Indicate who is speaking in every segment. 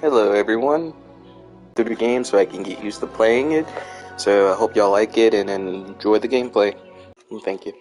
Speaker 1: Hello everyone. Through the game so I can get used to playing it. So I hope y'all like it and enjoy the gameplay. Thank you.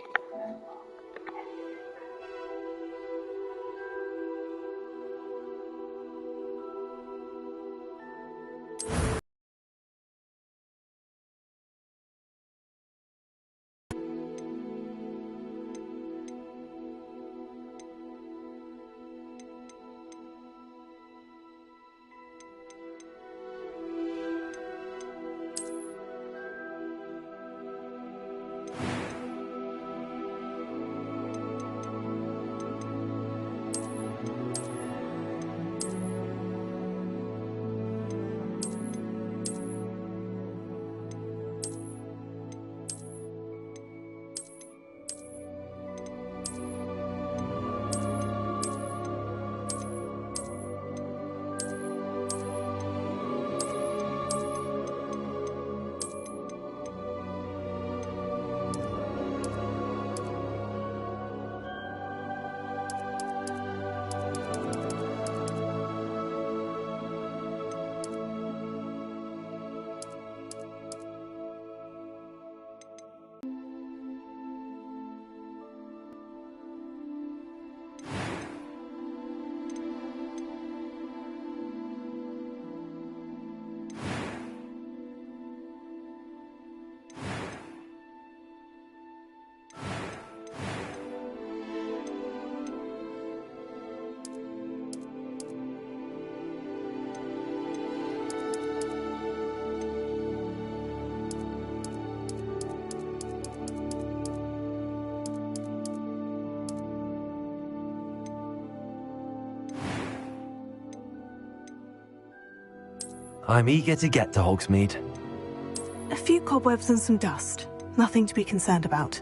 Speaker 2: I'm eager to get to Hogsmeade.
Speaker 3: A few cobwebs and some dust. Nothing to be concerned about.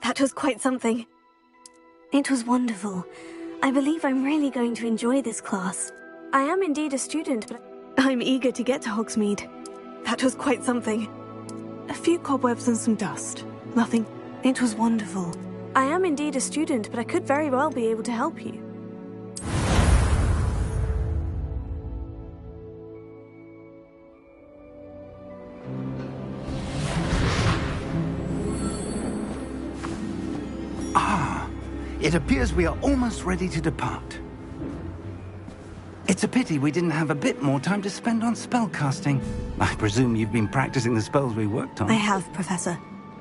Speaker 4: That was quite something. It was wonderful. I believe I'm really going to enjoy this class. I am indeed a student, but
Speaker 3: I'm eager to get to Hogsmeade. That was quite something. A few cobwebs and some dust. Nothing. It was wonderful.
Speaker 4: I am indeed a student, but I could very well be able to help you.
Speaker 5: It appears we are almost ready to depart. It's a pity we didn't have a bit more time to spend on spellcasting. I presume you've been practicing the spells we worked on.
Speaker 4: I have, Professor.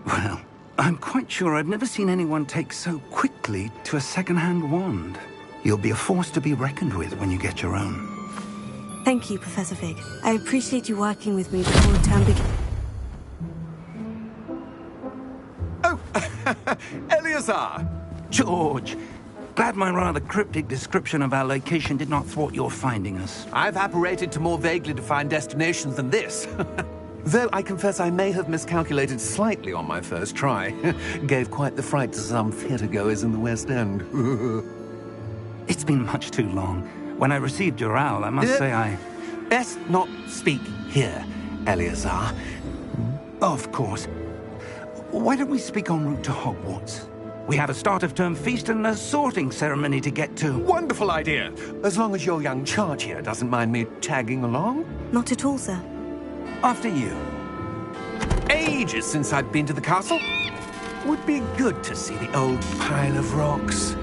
Speaker 5: Well, I'm quite sure I've never seen anyone take so quickly to a second-hand wand. You'll be a force to be reckoned with when you get your own.
Speaker 4: Thank you, Professor Fig. I appreciate you working with me before the term begins.
Speaker 6: Oh, Eleazar!
Speaker 5: George, glad my rather cryptic description of our location did not thwart your finding us.
Speaker 6: I've apparated to more vaguely defined destinations than this. Though I confess I may have miscalculated slightly on my first try. Gave quite the fright to some theatre-goers in the West End.
Speaker 5: It's been much too long. When I received your owl, I must say I...
Speaker 6: Best not speak here, Eleazar.
Speaker 5: Of course. Why don't we speak en route to Hogwarts? We have a start-of-term feast and a sorting ceremony to get to.
Speaker 6: Wonderful idea! As long as your young charge here doesn't mind me tagging along.
Speaker 4: Not at all, sir.
Speaker 5: After you.
Speaker 6: Ages since I'd been to the castle. Would be good to see the old pile of rocks.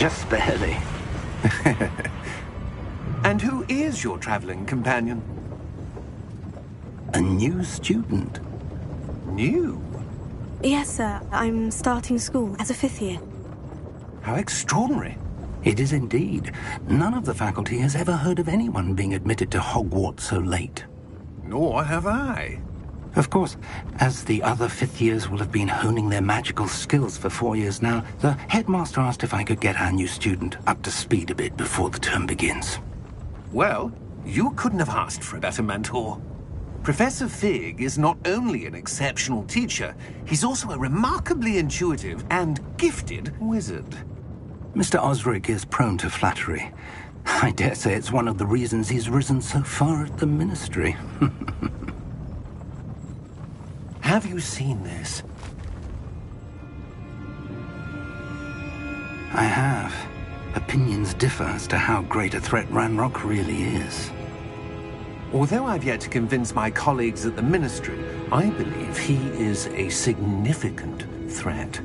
Speaker 5: Just barely.
Speaker 6: And who is your traveling companion?
Speaker 5: A new student.
Speaker 6: New?
Speaker 3: Yes, sir. I'm starting school as a 5th year.
Speaker 6: How extraordinary.
Speaker 5: It is indeed. None of the faculty has ever heard of anyone being admitted to Hogwarts so late.
Speaker 6: Nor have I.
Speaker 5: Of course, as the other 5th years will have been honing their magical skills for 4 years now, the headmaster asked if I could get our new student up to speed a bit before the term begins.
Speaker 6: Well, you couldn't have asked for a better mentor. Professor Fig is not only an exceptional teacher, he's also a remarkably intuitive and gifted wizard.
Speaker 5: Mr. Osric is prone to flattery. I dare say it's one of the reasons he's risen so far at the Ministry.
Speaker 6: Have you seen this?
Speaker 5: I have. Opinions differ as to how great a threat Ranrock really is.
Speaker 6: Although I've yet to convince my colleagues at the Ministry, I believe he is a significant threat.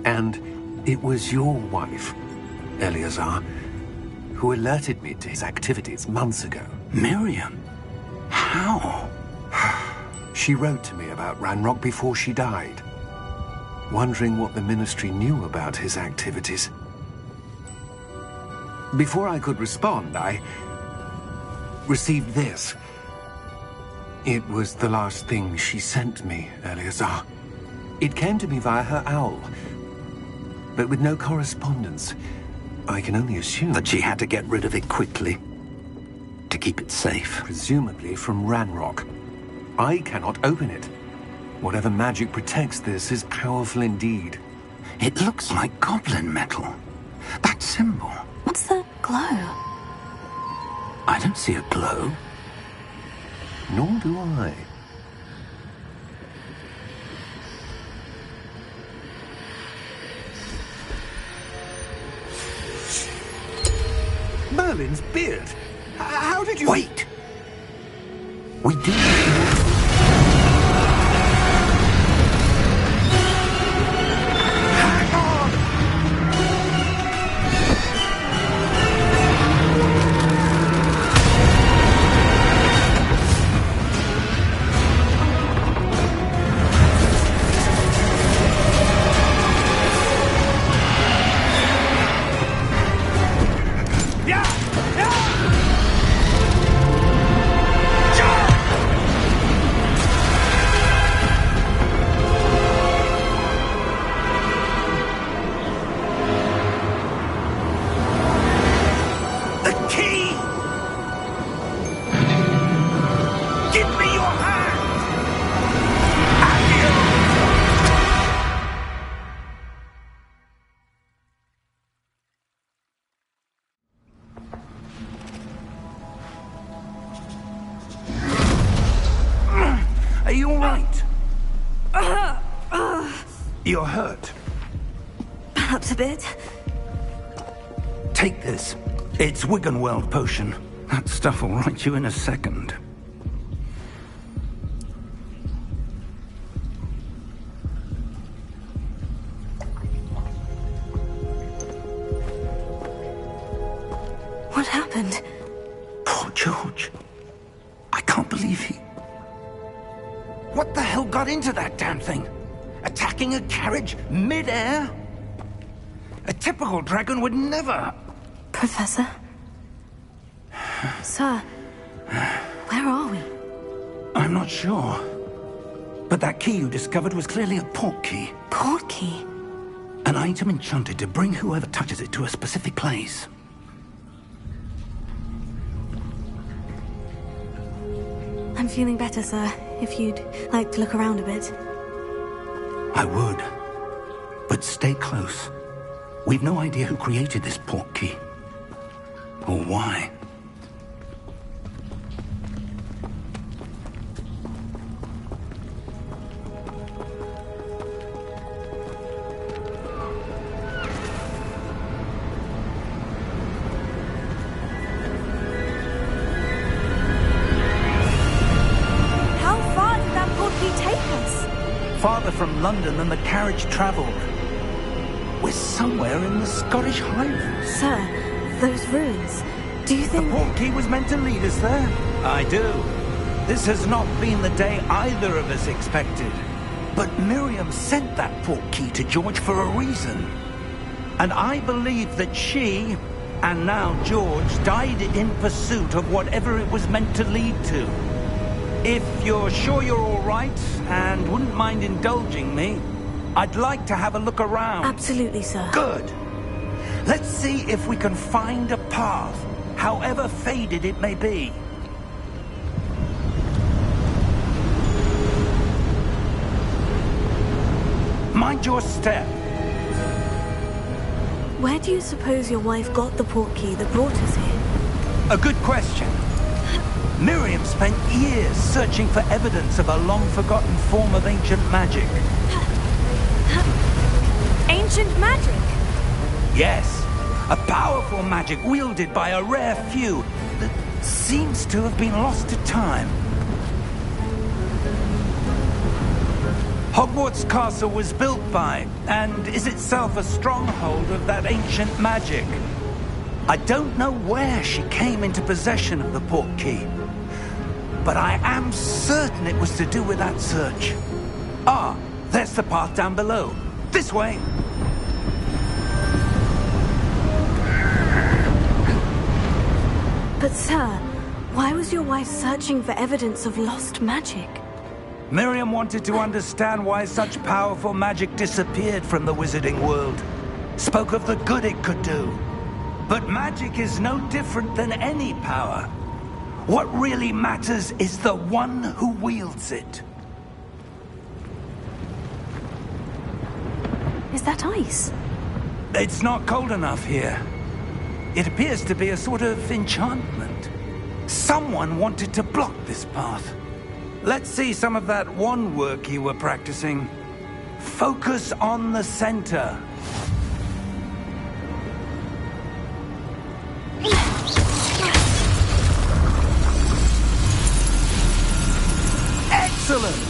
Speaker 6: And it was your wife, Eleazar, who alerted me to his activities months ago.
Speaker 5: Miriam? How?
Speaker 6: She wrote to me about Ranrock before she died, wondering what the Ministry knew about his activities. Before I could respond, I received this. It was the last thing she sent me, Eleazar. It came to me via her owl, but with no correspondence. I can only assume
Speaker 5: That she had to get rid of it quickly. To keep it safe.
Speaker 6: presumably from Ranrock. I cannot open it. Whatever magic protects this is powerful indeed.
Speaker 5: It looks like goblin metal. That symbol.
Speaker 3: What's the glow?
Speaker 5: I don't see a glow.
Speaker 6: Nor do I. Merlin's beard! How did you...
Speaker 5: Wait! We did.
Speaker 6: Hang on! The key! Give me your hand!
Speaker 5: Are you all right? You're hurt.
Speaker 3: Perhaps a bit.
Speaker 5: Take this. It's Wiggenweld potion. That stuff will right you in a second.
Speaker 3: What happened?
Speaker 5: Poor George. I can't believe he... What the hell got into that damn thing? Attacking a carriage mid-air? A typical dragon would never...
Speaker 3: Professor? Sir, where are we?
Speaker 5: I'm not sure. But that key you discovered was clearly a port key.
Speaker 3: Port key?
Speaker 5: An item enchanted to bring whoever touches it to a specific place.
Speaker 3: I'm feeling better, sir. If you'd like to look around a bit.
Speaker 5: I would. But stay close. We've no idea who created this port key. Or why.
Speaker 3: How far did that port key take us?
Speaker 5: Farther from London than the carriage traveled. We're somewhere in the Scottish Highlands.
Speaker 3: Sir, those ruins. Do you think...
Speaker 5: The portkey was meant to lead us there? I do. This has not been the day either of us expected. But Miriam sent that portkey to George for a reason. And I believe that she, and now George, died in pursuit of whatever it was meant to lead to. If you're sure you're all right, and wouldn't mind indulging me, I'd like to have a look around.
Speaker 3: Absolutely, sir.
Speaker 5: Good. Let's see if we can find a path, however faded it may be. Mind your step.
Speaker 3: Where do you suppose your wife got the portkey that brought us here?
Speaker 5: A good question. Miriam spent years searching for evidence of a long-forgotten form of ancient magic.
Speaker 3: Ancient magic?
Speaker 5: Yes, a powerful magic wielded by a rare few that seems to have been lost to time. Hogwarts Castle was built by, and is itself a stronghold of that ancient magic. I don't know where she came into possession of the portkey, but I am certain it was to do with that search. Ah, there's the path down below. This way.
Speaker 3: But sir, why was your wife searching for evidence of lost magic?
Speaker 5: Miriam wanted to understand why such powerful magic disappeared from the wizarding world. Spoke of the good it could do. But magic is no different than any power. What really matters is the one who wields it.
Speaker 3: Is that ice?
Speaker 5: It's not cold enough here. It appears to be a sort of enchantment. Someone wanted to block this path. Let's see some of that wand work you were practicing. Focus on the center. Excellent!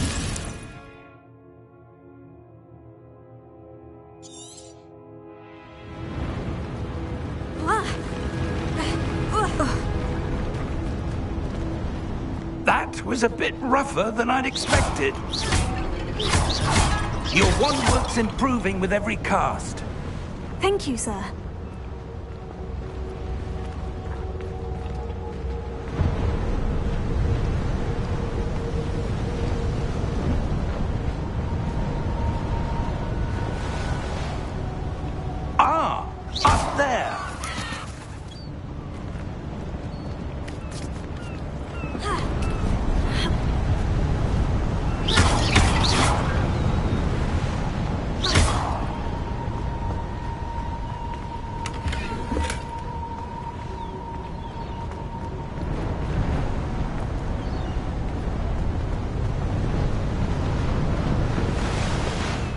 Speaker 5: That was a bit rougher than I'd expected. Your wand work's improving with every cast.
Speaker 3: Thank you, sir.
Speaker 5: Ah, up there.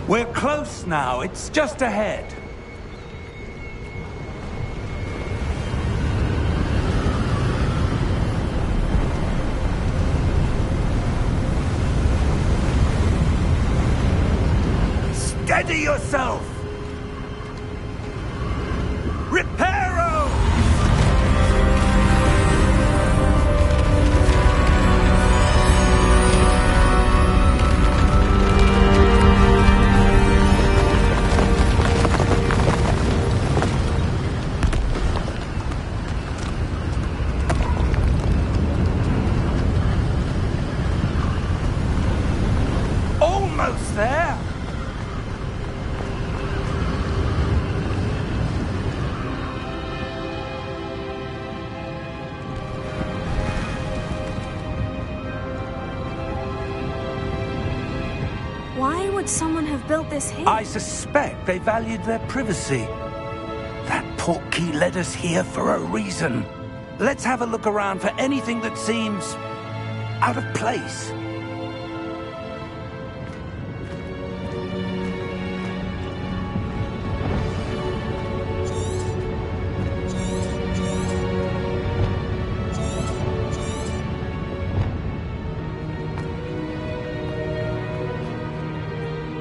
Speaker 5: We're close now. It's just ahead. Steady yourself! Reparo! Almost there!
Speaker 3: Why would someone have built this here?
Speaker 5: I suspect they valued their privacy. That portkey led us here for a reason. Let's have a look around for anything that seems out of place.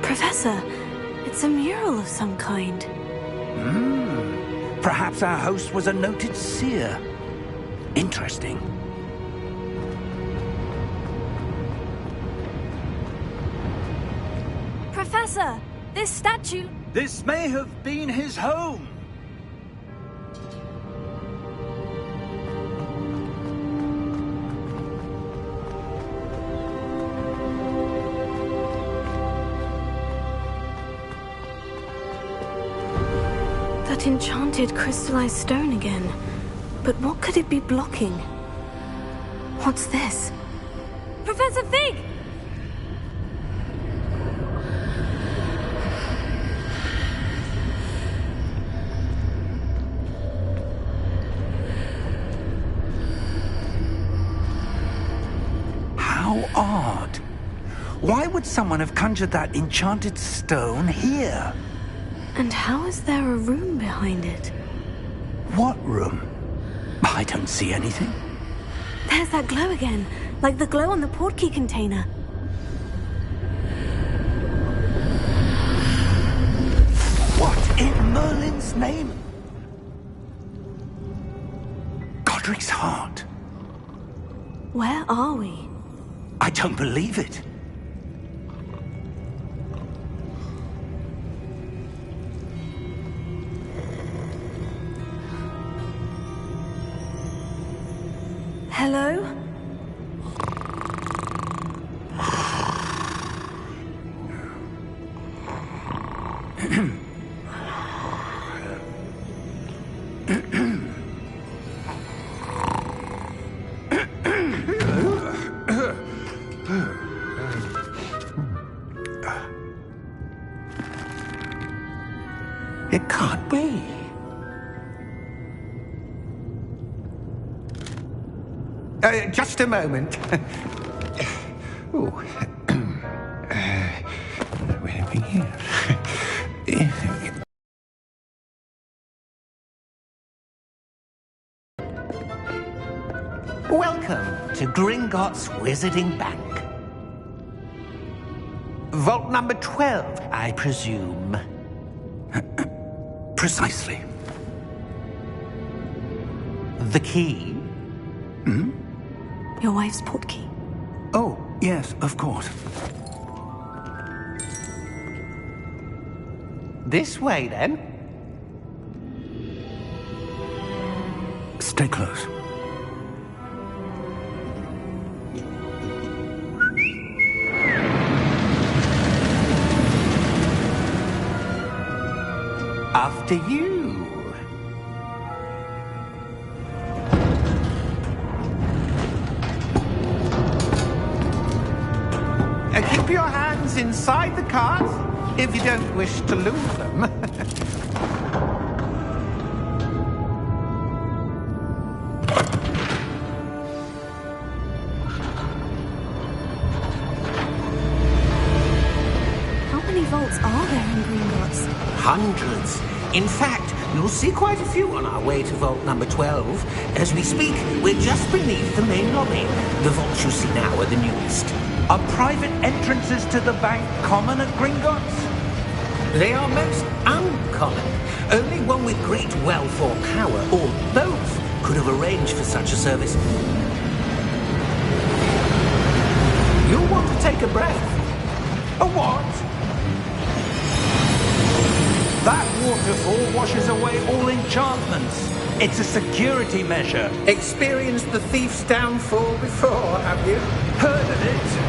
Speaker 3: Professor, It's a mural of some kind.
Speaker 5: Perhaps our host was a noted seer. Interesting.
Speaker 4: Professor, this statue...
Speaker 5: This may have been his home.
Speaker 3: That enchanted crystallized stone again. But what could it be blocking? What's this?
Speaker 4: Professor Fig!
Speaker 5: How odd. Why would someone have conjured that enchanted stone here?
Speaker 3: And how is there a room behind it?
Speaker 5: What room? I don't see anything.
Speaker 3: There's that glow again, like the glow on the portkey container.
Speaker 5: What in Merlin's name? Godric's heart.
Speaker 3: Where are we?
Speaker 5: I don't believe it.
Speaker 3: Hello?
Speaker 5: It can't be. Just a moment. Oh. Where are we here?
Speaker 6: Welcome to Gringotts Wizarding Bank. Vault number 12, I presume.
Speaker 5: Precisely.
Speaker 6: The key?
Speaker 3: Your wife's portkey.
Speaker 5: Oh, yes, of course.
Speaker 6: This way, then.
Speaker 5: Stay close.
Speaker 6: After you. Keep your hands inside the cart if you don't wish to lose them.
Speaker 3: How many vaults are there in Gringotts?
Speaker 6: Hundreds. In fact, you'll see quite a few on our way to vault number 12. As we speak, we're just beneath the main lobby. The vaults you see now are the newest.
Speaker 5: Are private entrances to the bank common at Gringotts?
Speaker 6: They are most uncommon. Only one with great wealth or power, or both, could have arranged for such a service. You'll want to take a breath.
Speaker 5: A what? That waterfall washes away all enchantments. It's a security measure.
Speaker 6: Experienced the thief's downfall before, have you?
Speaker 5: Heard of it?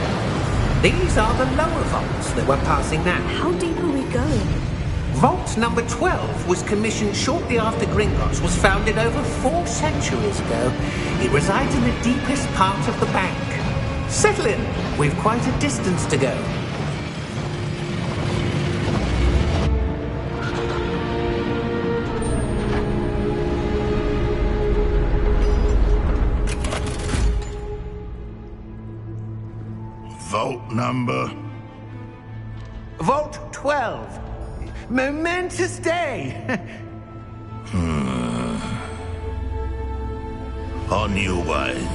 Speaker 6: These are the lower vaults that we're passing now.
Speaker 3: How deep are we going?
Speaker 6: Vault number 12 was commissioned shortly after Gringotts was founded over 4 centuries ago. It resides in the deepest part of the bank. Settle in. We've quite a distance to go.
Speaker 7: Vault number?
Speaker 6: Vault 12. Momentous day.
Speaker 7: On your way.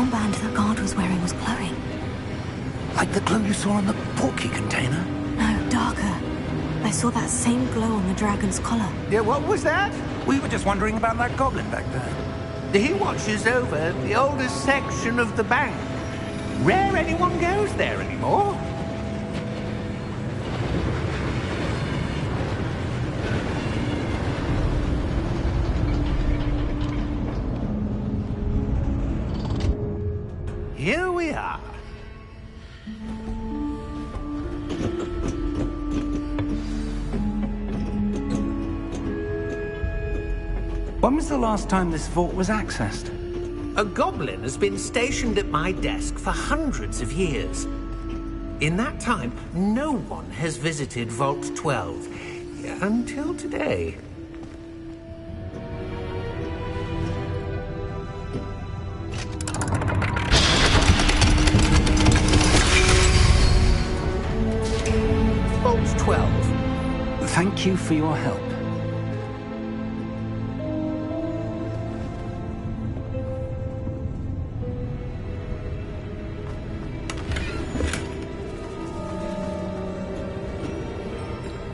Speaker 3: armband the guard was wearing was glowing.
Speaker 5: Like the glow you saw in the porky container?
Speaker 3: No, darker. I saw that same glow on the dragon's collar.
Speaker 6: Yeah, what was that?
Speaker 5: We were just wondering about that goblin back there.
Speaker 6: He watches over the oldest section of the bank. Rare anyone goes there anymore. Here we are.
Speaker 5: When was the last time this vault was accessed?
Speaker 6: A goblin has been stationed at my desk for hundreds of years. In that time, no one has visited Vault 12. Until today. Vault 12.
Speaker 5: Thank you for your help.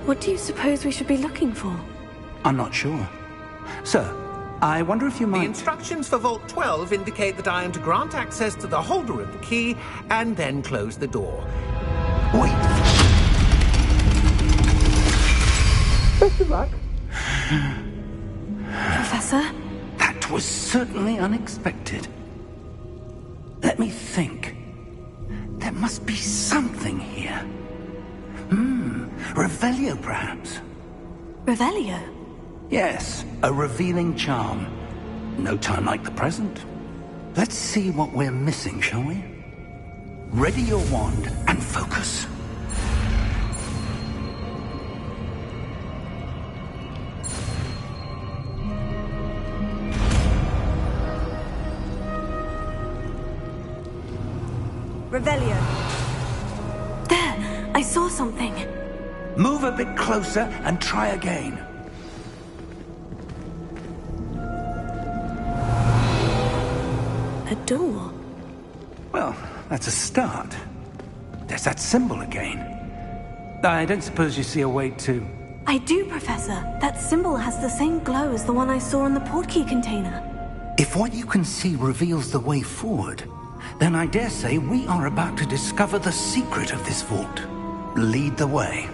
Speaker 3: What do you suppose we should be looking for?
Speaker 5: I'm not sure. Sir, I wonder if you
Speaker 6: The
Speaker 5: might...
Speaker 6: instructions for Vault 12 indicate that I am to grant access to the holder of the key and then close the door.
Speaker 5: Wait!
Speaker 6: Best of luck.
Speaker 3: Professor?
Speaker 5: That was certainly unexpected. Let me think. There must be something here. Revelio, perhaps?
Speaker 3: Revelio?
Speaker 5: Yes, a revealing charm. No time like the present. Let's see what we're missing, shall we? Ready your wand and focus.
Speaker 3: Revelio. There! I saw something.
Speaker 5: Move a bit closer and try again.
Speaker 3: A door.
Speaker 5: Well, that's a start. There's that symbol again. I don't suppose you see a way to...
Speaker 3: I do, Professor. That symbol has the same glow as the one I saw in the portkey container.
Speaker 5: If what you can see reveals the way forward, then I dare say we are about to discover the secret of this vault. Lead the way.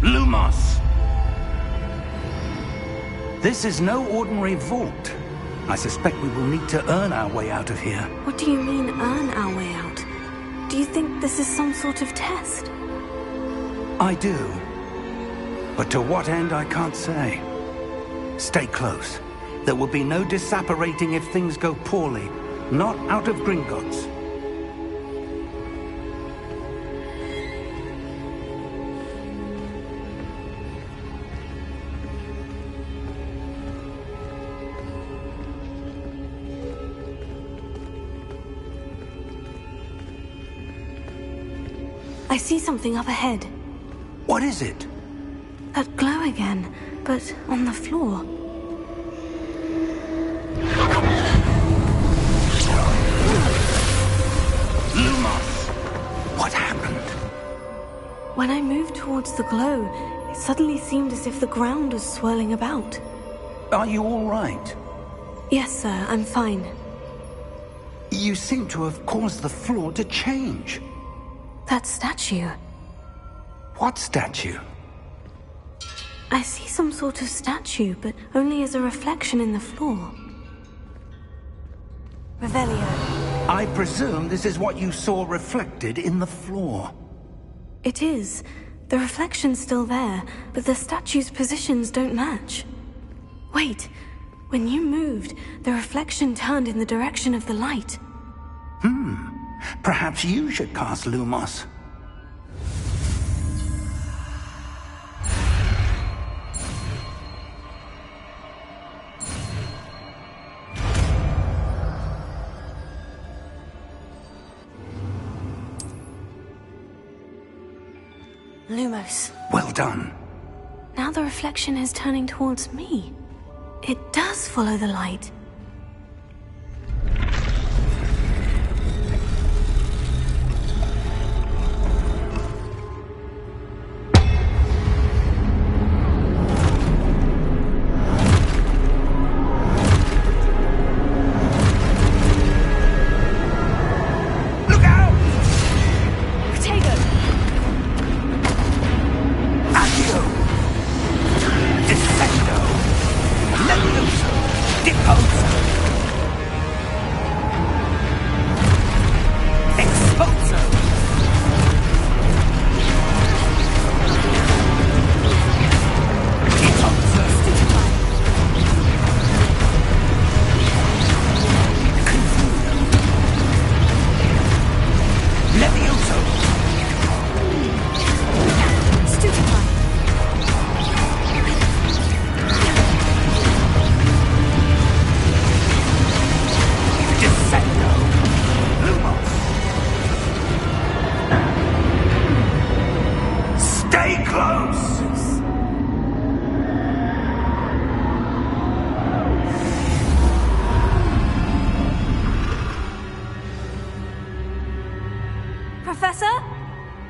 Speaker 5: Lumos! This is no ordinary vault. I suspect we will need to earn our way out of here.
Speaker 3: What do you mean, earn our way out? Do you think this is some sort of test?
Speaker 5: I do. But to what end, I can't say. Stay close. There will be no disapparating if things go poorly. Not out of Gringotts.
Speaker 3: I see something up ahead.
Speaker 5: What is it?
Speaker 3: That glow again, but on the floor.
Speaker 5: Lumos! What happened?
Speaker 3: When I moved towards the glow, it suddenly seemed as if the ground was swirling about.
Speaker 5: Are you all right?
Speaker 3: Yes, sir, I'm fine.
Speaker 5: You seem to have caused the floor to change.
Speaker 3: That statue.
Speaker 5: What statue?
Speaker 3: I see some sort of statue, but only as a reflection in the floor. Revelio.
Speaker 5: I presume this is what you saw reflected in the floor.
Speaker 3: It is. The reflection's still there, but the statue's positions don't match. Wait. When you moved, the reflection turned in the direction of the light.
Speaker 5: Perhaps you should cast Lumos.
Speaker 3: Lumos.
Speaker 5: Well done.
Speaker 3: Now the reflection is turning towards me. It does follow the light.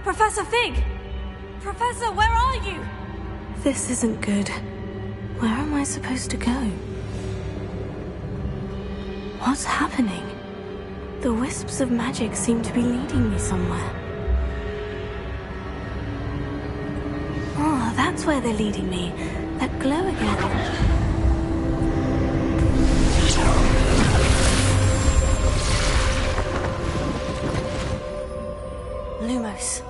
Speaker 4: Professor Fig! Professor, where are you?
Speaker 3: This isn't good. Where am I supposed to go? What's happening? The wisps of magic seem to be leading me somewhere. Oh, that's where they're leading me. That glow again. Lumos.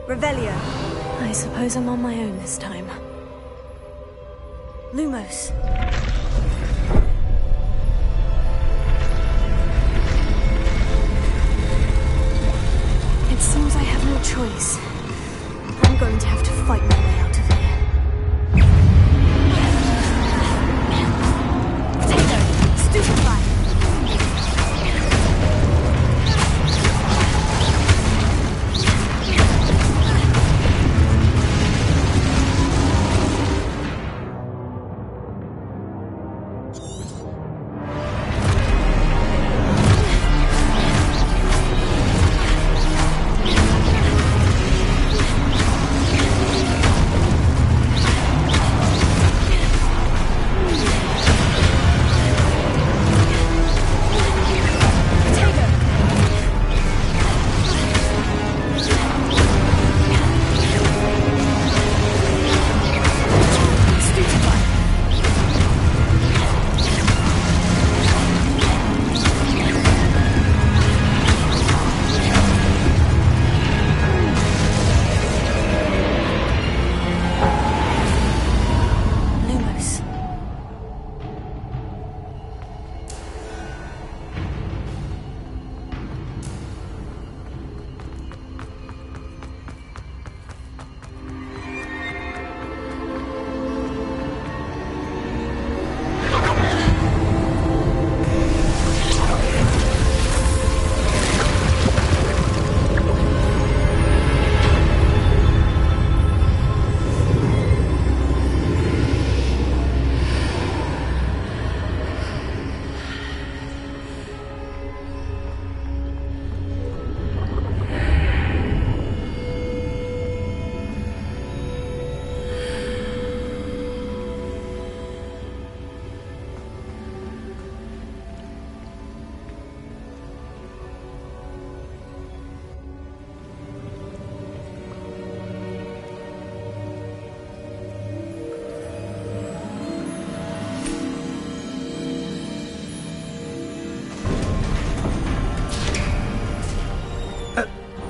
Speaker 4: Revelio.
Speaker 3: I suppose I'm on my own this time.
Speaker 4: Lumos.
Speaker 3: It seems I have no choice. I'm going to have to fight my way out of here.
Speaker 4: Potato. Stupefy.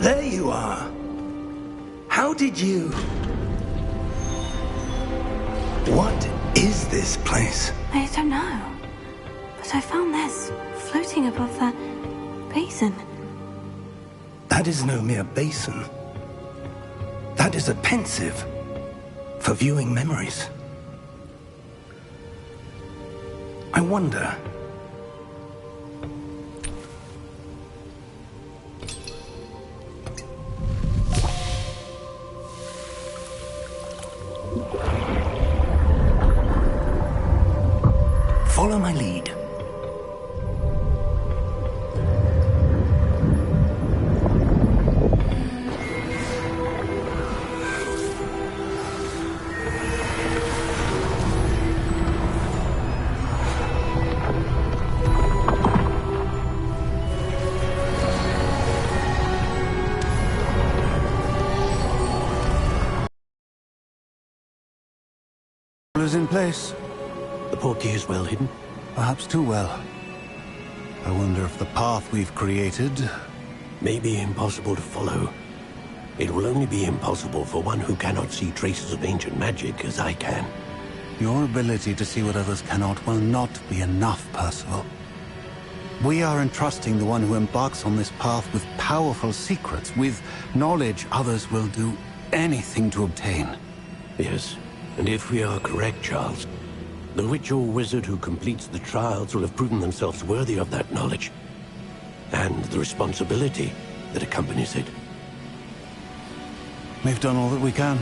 Speaker 5: There you are. How did you... What is this place?
Speaker 3: I don't know. But I found this floating above that basin.
Speaker 5: That is no mere basin. That is a pensive for viewing memories. I wonder... Follow my lead.
Speaker 8: Is in place.
Speaker 6: The portkey is well hidden.
Speaker 8: Perhaps too well. I wonder if the path we've created...
Speaker 6: May be impossible to follow. It will only be impossible for one who cannot see traces of ancient magic as I can.
Speaker 8: Your ability to see what others cannot will not be enough, Percival. We are entrusting the one who embarks on this path with powerful secrets, with knowledge others will do anything to obtain.
Speaker 6: Yes, and if we are correct, Charles, the witch or wizard who completes the trials will have proven themselves worthy of that knowledge, and the responsibility that accompanies it.
Speaker 8: We've done all that we can.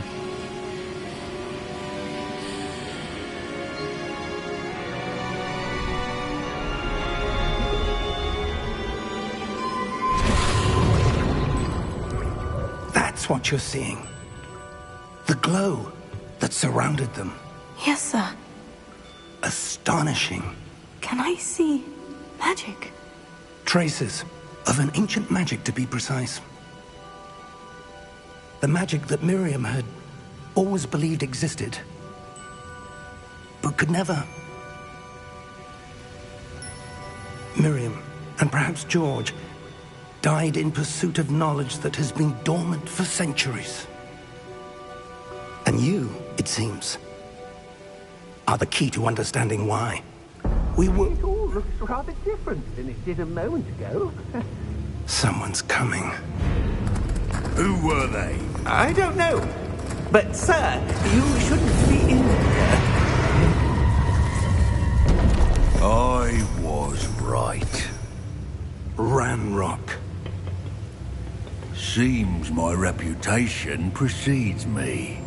Speaker 5: That's what you're seeing. The glow that surrounded them.
Speaker 3: Yes, sir.
Speaker 5: Astonishing.
Speaker 3: Can I see magic?
Speaker 5: Traces of an ancient magic, to be precise. The magic that Miriam had always believed existed, but could never. Miriam, and perhaps George, died in pursuit of knowledge that has been dormant for centuries. And you, it seems, are the key to understanding why. We were...
Speaker 9: It all looks rather different than it did a moment ago.
Speaker 5: Someone's coming.
Speaker 7: Who were they?
Speaker 9: I don't know. But, sir, you shouldn't be in here.
Speaker 7: I was right.
Speaker 5: Ranrock.
Speaker 7: Seems my reputation precedes me.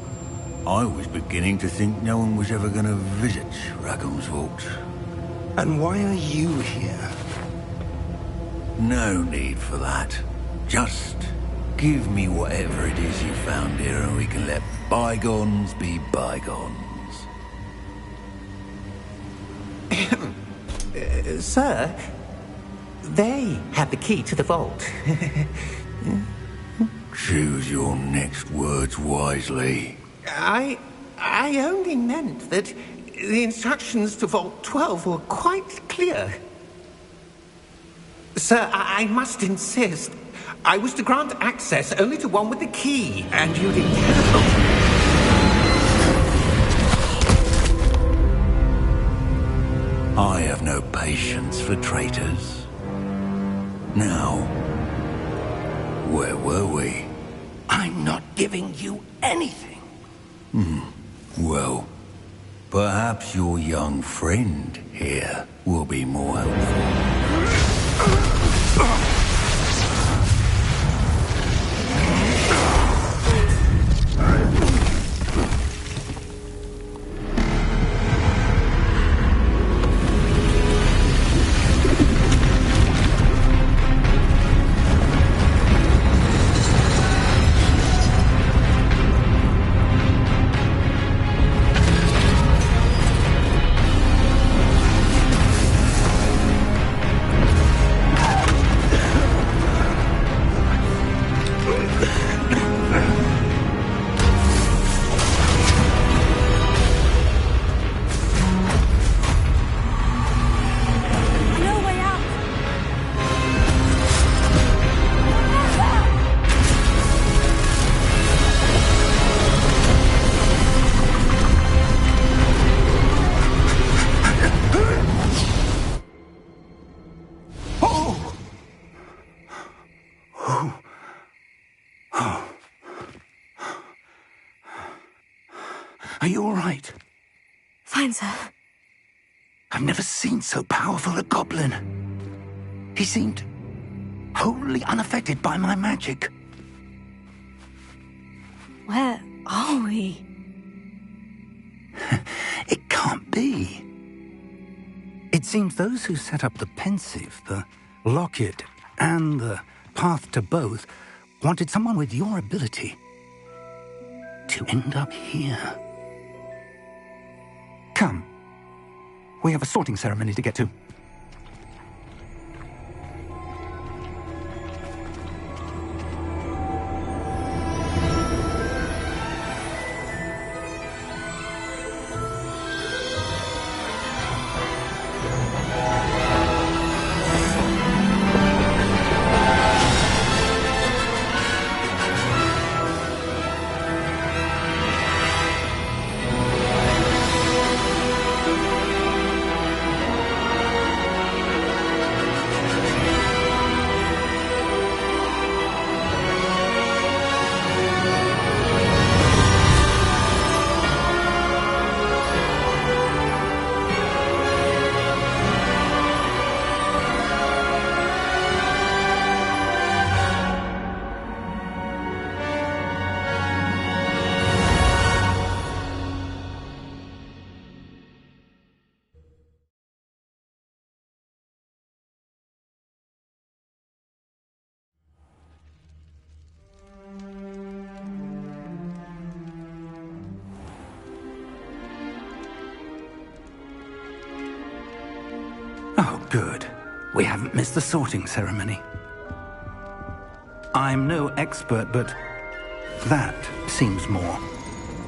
Speaker 7: I was beginning to think no one was ever going to visit Rackham's Vault.
Speaker 5: And why are you here?
Speaker 7: No need for that. Just give me whatever it is you found here and we can let bygones be bygones.
Speaker 9: Sir, they have the key to the vault.
Speaker 7: Choose your next words wisely.
Speaker 9: I only meant that the instructions to Vault 12 were quite clear. Sir, I must insist. I was to grant access only to one with the key, and you didn't.
Speaker 7: I have no patience for traitors. Now, where were we?
Speaker 5: I'm not giving you anything.
Speaker 7: Well, perhaps your young friend here will be more helpful.
Speaker 5: Are you all right?
Speaker 3: Fine, sir.
Speaker 5: I've never seen so powerful a goblin. He seemed wholly unaffected by my magic.
Speaker 3: Where are we?
Speaker 5: It can't be.
Speaker 8: seems those who set up the pensive, the locket, and the path to both wanted someone with your ability to end up here. Come. We have a sorting ceremony to get to. Oh, good. We haven't missed the sorting ceremony. I'm no expert, but that seems more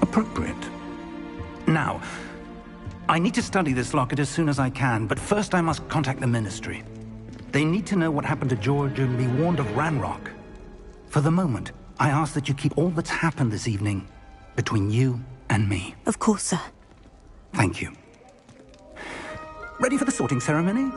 Speaker 8: appropriate. Now, I need to study this locket as soon as I can, but first I must contact the Ministry. They need to know what happened to George and be warned of Ranrock. For the moment, I ask that you keep all that's happened this evening between you and me.
Speaker 4: Of course, sir.
Speaker 8: Thank you. Ready for the sorting ceremony?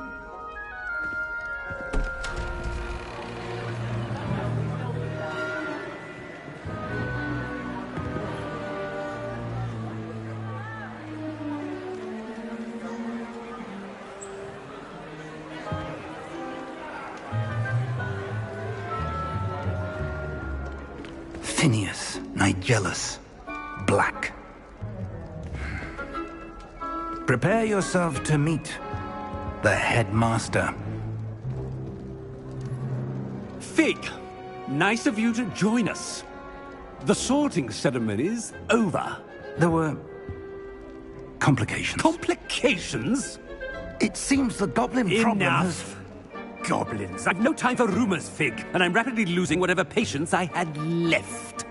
Speaker 8: Phineas, Nigellus, Black. Prepare yourself to meet the headmaster.
Speaker 6: Fig, nice of you to join us. The sorting ceremony's over.
Speaker 8: There were complications.
Speaker 6: Complications?
Speaker 8: It seems the goblin problem has...
Speaker 6: Enough. Goblins. I've no time for rumors, Fig, and I'm rapidly losing whatever patience I had left.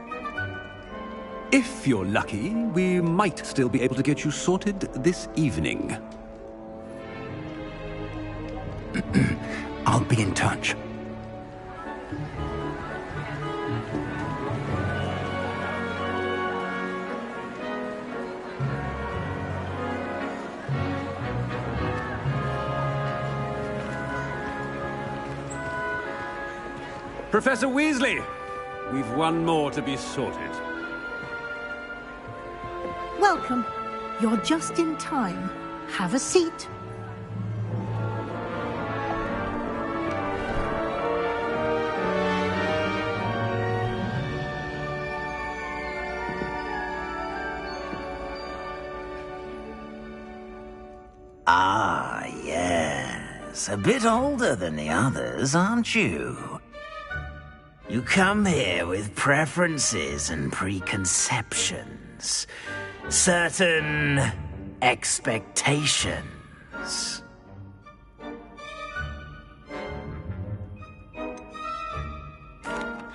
Speaker 6: If you're lucky, we might still be able to get you sorted this evening.
Speaker 8: I'll be in touch.
Speaker 6: Professor Weasley, we've one more to be sorted.
Speaker 10: Welcome. You're just in time. Have a seat.
Speaker 11: Ah, yes. A bit older than the others, aren't you? You come here with preferences and preconceptions. Certain expectations.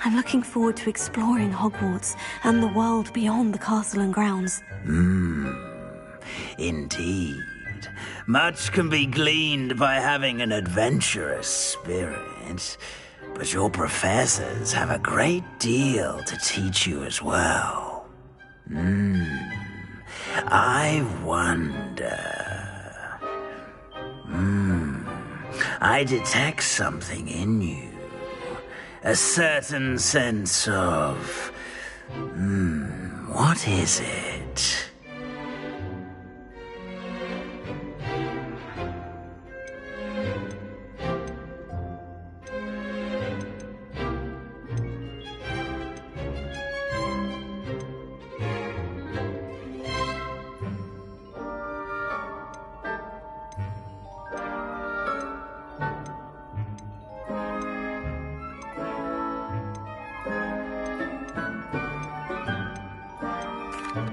Speaker 4: I'm looking forward to exploring Hogwarts and the world beyond the castle and grounds.
Speaker 11: Indeed. Much can be gleaned by having an adventurous spirit, but your professors have a great deal to teach you as well. I wonder... I detect something in you. A certain sense of... what is it?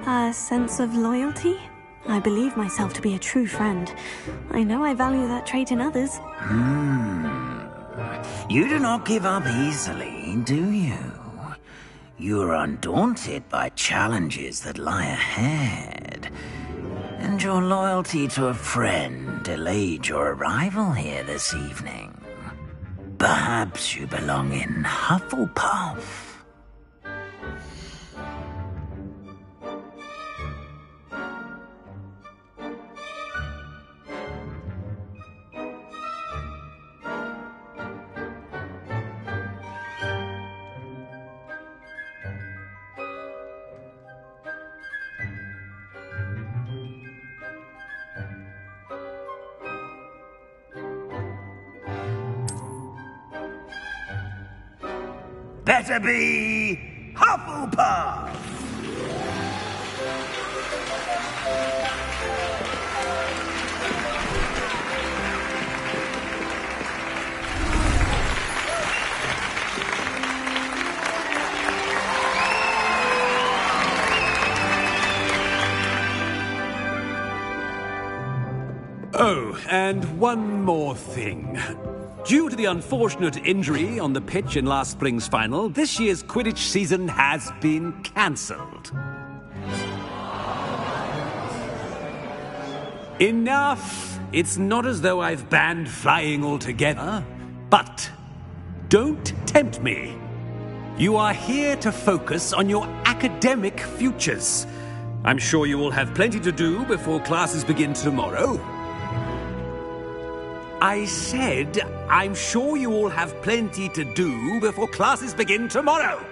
Speaker 3: A sense of loyalty? I believe myself to be a true friend. I know I value that trait in others.
Speaker 11: You do not give up easily, do you? You are undaunted by challenges that lie ahead. And your loyalty to a friend delayed your arrival here this evening. Perhaps you belong in Hufflepuff. Better be Hufflepuff!
Speaker 6: Oh, and one more thing. Due to the unfortunate injury on the pitch in last spring's final, this year's Quidditch season has been cancelled. Enough! It's not as though I've banned flying altogether, but don't tempt me. You are here to focus on your academic futures. I'm sure you will have plenty to do before classes begin tomorrow. I said, I'm sure you all have plenty to do before classes begin tomorrow.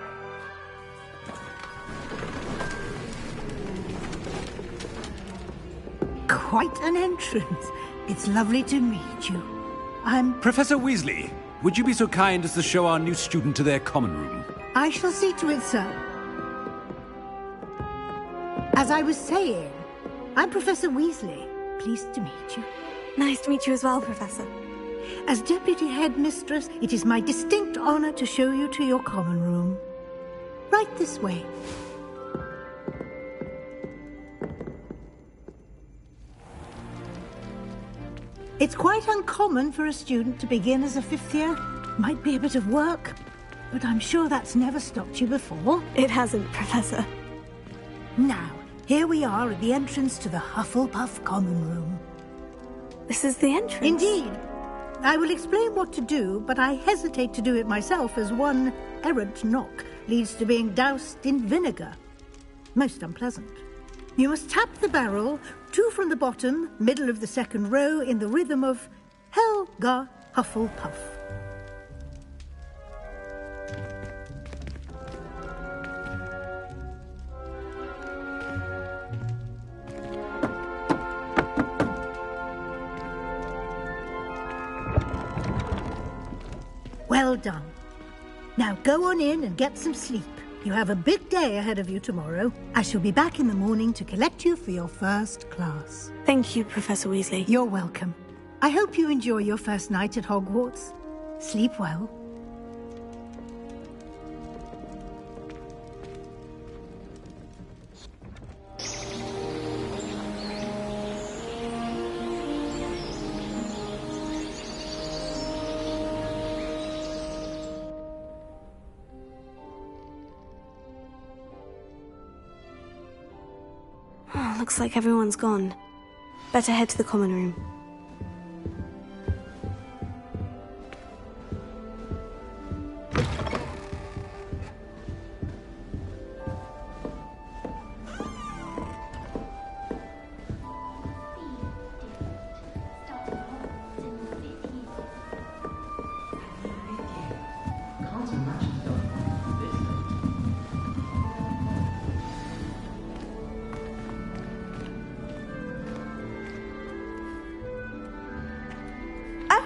Speaker 10: Quite an entrance. It's lovely to meet you. I'm...
Speaker 6: Professor Weasley, would you be so kind as to show our new student to their common room?
Speaker 10: I shall see to it, sir. As I was saying, I'm Professor Weasley. Pleased to meet you.
Speaker 3: Nice to meet you as well, Professor.
Speaker 10: As Deputy Headmistress, it is my distinct honor to show you to your common room. Right this way. It's quite uncommon for a student to begin as a fifth year. Might be a bit of work, but I'm sure that's never stopped you before.
Speaker 3: It hasn't, Professor.
Speaker 10: Now, here we are at the entrance to the Hufflepuff common room.
Speaker 3: This is the entrance?
Speaker 10: Indeed. I will explain what to do, but I hesitate to do it myself as one errant knock leads to being doused in vinegar. Most unpleasant. You must tap the barrel, 2 from the bottom, middle of the second row, in the rhythm of Helga Hufflepuff. Well done. Now go on in and get some sleep. You have a big day ahead of you tomorrow. I shall be back in the morning to collect you for your first class.
Speaker 3: Thank you, Professor Weasley.
Speaker 10: You're welcome. I hope you enjoy your first night at Hogwarts. Sleep well.
Speaker 3: Looks like everyone's gone. Better head to the common room.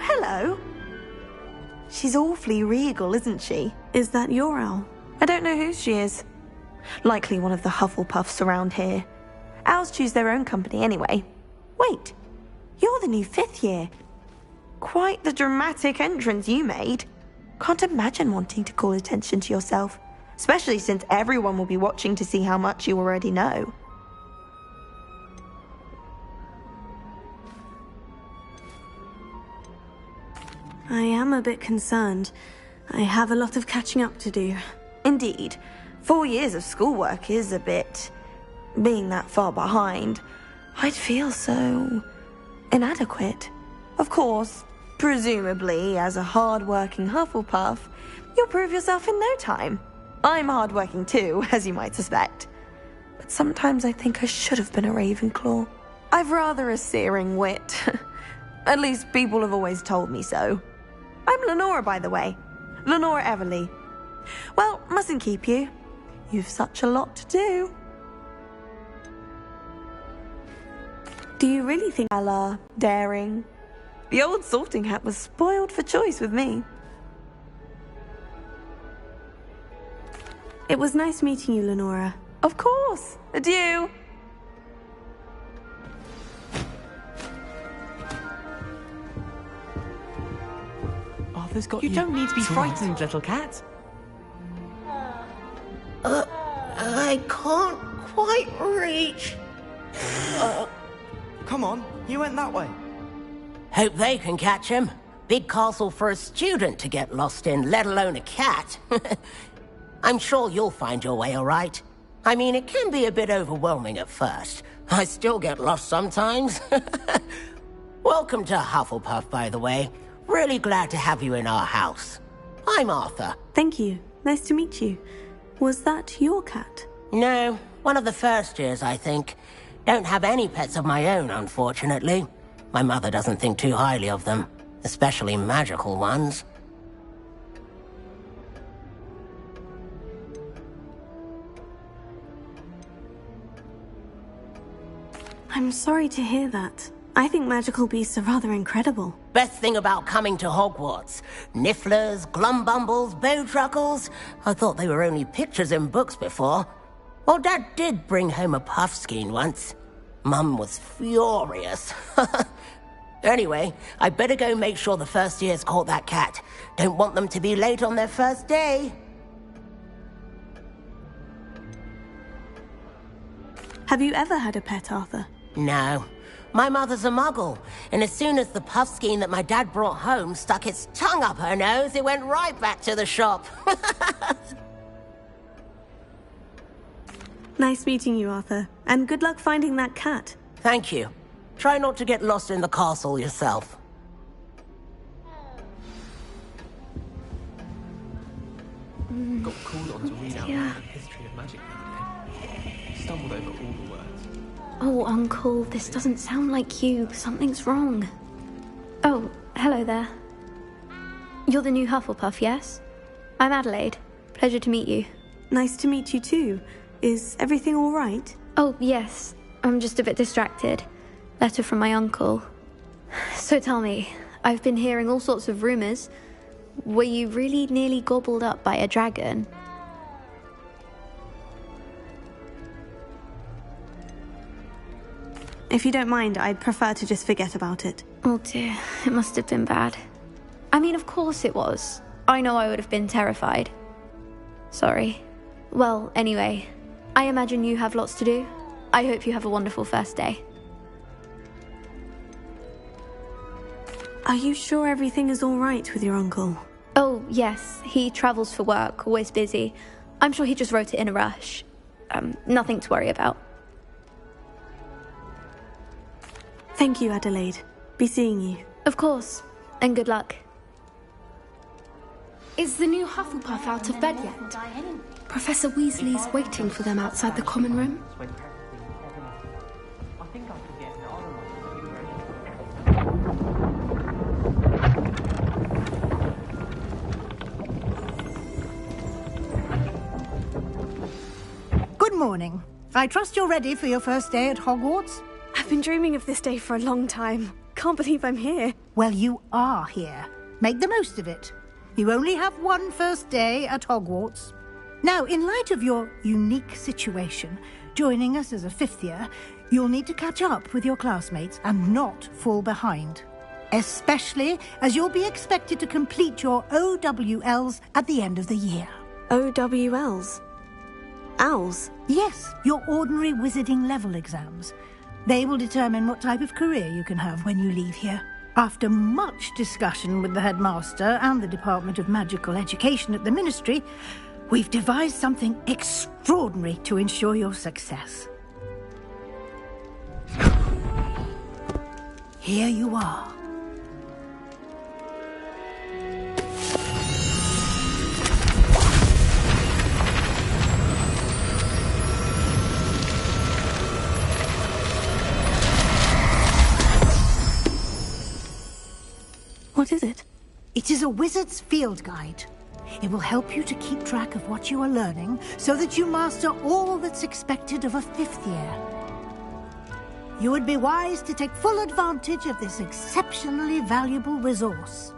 Speaker 12: Hello. She's awfully regal, isn't she?
Speaker 3: Is that your owl?
Speaker 12: I don't know who she is. Likely one of the Hufflepuffs around here. Owls choose their own company anyway. Wait, you're the new 5th year. Quite the dramatic entrance you made. Can't imagine wanting to call attention to yourself, especially since everyone will be watching to see how much you already know.
Speaker 4: I am a bit concerned. I have a lot of catching up to do.
Speaker 12: Indeed. 4 years of schoolwork is a bit... being that far behind. I'd feel so... inadequate. Of course, presumably, as a hard-working Hufflepuff, you'll prove yourself in no time. I'm hard-working too, as you might suspect. But sometimes I think I should have been a Ravenclaw. I've rather a searing wit. At least people have always told me so. I'm Lenora, by the way. Lenora Everly. Well, mustn't keep you. You've such a lot to do.
Speaker 4: Do you really think
Speaker 12: Ella, daring? The old sorting hat was spoiled for choice with me.
Speaker 4: It was nice meeting you, Lenora.
Speaker 12: Of course. Adieu.
Speaker 2: Arthur's got
Speaker 13: You don't need to be
Speaker 2: It's all right.
Speaker 13: frightened, little cat.
Speaker 9: I can't quite reach.
Speaker 13: Come on, you went that way.
Speaker 14: Hope they can catch him. Big castle for a student to get lost in, let alone a cat. I'm sure you'll find your way all right. I mean, it can be a bit overwhelming at first. I still get lost sometimes. Welcome to Hufflepuff, by the way. Really glad to have you in our house. I'm Arthur.
Speaker 4: Thank you. Nice to meet you. Was that your cat?
Speaker 14: No, one of the first years, I think. Don't have any pets of my own, unfortunately. My mother doesn't think too highly of them, especially magical ones.
Speaker 4: I'm sorry to hear that. I think magical beasts are rather incredible.
Speaker 14: Best thing about coming to Hogwarts. Nifflers, glumbumbles, bowtruckles. I thought they were only pictures in books before. Well, Dad did bring home a puffskein once. Mum was furious. Anyway, I better go make sure the first years caught that cat. Don't want them to be late on their first day.
Speaker 4: Have you ever had a pet, Arthur?
Speaker 14: No. My mother's a muggle, and as soon as the puffskein that my dad brought home stuck its tongue up her nose, it went right back to the shop.
Speaker 4: Nice meeting you, Arthur. And good luck finding that cat.
Speaker 14: Thank you. Try not to get lost in the castle yourself.
Speaker 2: Got called on to read out the history of magic the other day. Stumbled over all the words.
Speaker 3: Oh, Uncle, this doesn't sound like you. Something's wrong. Oh, hello there. You're the new Hufflepuff, yes? I'm Adelaide. Pleasure to meet you.
Speaker 4: Nice to meet you too. Is everything all right?
Speaker 3: Oh, yes. I'm just a bit distracted. Letter from my uncle. So tell me, I've been hearing all sorts of rumors. Were you really nearly gobbled up by a dragon?
Speaker 4: If you don't mind, I'd prefer to just forget about it.
Speaker 3: Oh dear, it must have been bad. I mean, of course it was. I know I would have been terrified. Sorry. Well, anyway, I imagine you have lots to do. I hope you have a wonderful first day.
Speaker 4: Are you sure everything is all right with your uncle?
Speaker 3: Oh, yes. He travels for work, always busy. I'm sure he just wrote it in a rush. Nothing to worry about.
Speaker 4: Thank you, Adelaide. Be seeing you.
Speaker 3: Of course. And good luck.
Speaker 15: Is the new Hufflepuff out of bed yet? Professor Weasley's waiting for them outside the common room.
Speaker 10: Good morning. I trust you're ready for your first day at Hogwarts?
Speaker 4: I've been dreaming of this day for a long time. Can't believe I'm here.
Speaker 10: Well, you are here. Make the most of it. You only have one first day at Hogwarts. Now, in light of your unique situation, joining us as a fifth year, you'll need to catch up with your classmates and not fall behind. Especially as you'll be expected to complete your OWLs at the end of the year.
Speaker 4: OWLs? Owls?
Speaker 10: Yes, your ordinary wizarding level exams. They will determine what type of career you can have when you leave here. After much discussion with the headmaster and the Department of Magical Education at the Ministry, we've devised something extraordinary to ensure your success. Here you are.
Speaker 3: What is it?
Speaker 10: It is a wizard's field guide. It will help you to keep track of what you are learning so that you master all that's expected of a 5th year. You would be wise to take full advantage of this exceptionally valuable resource.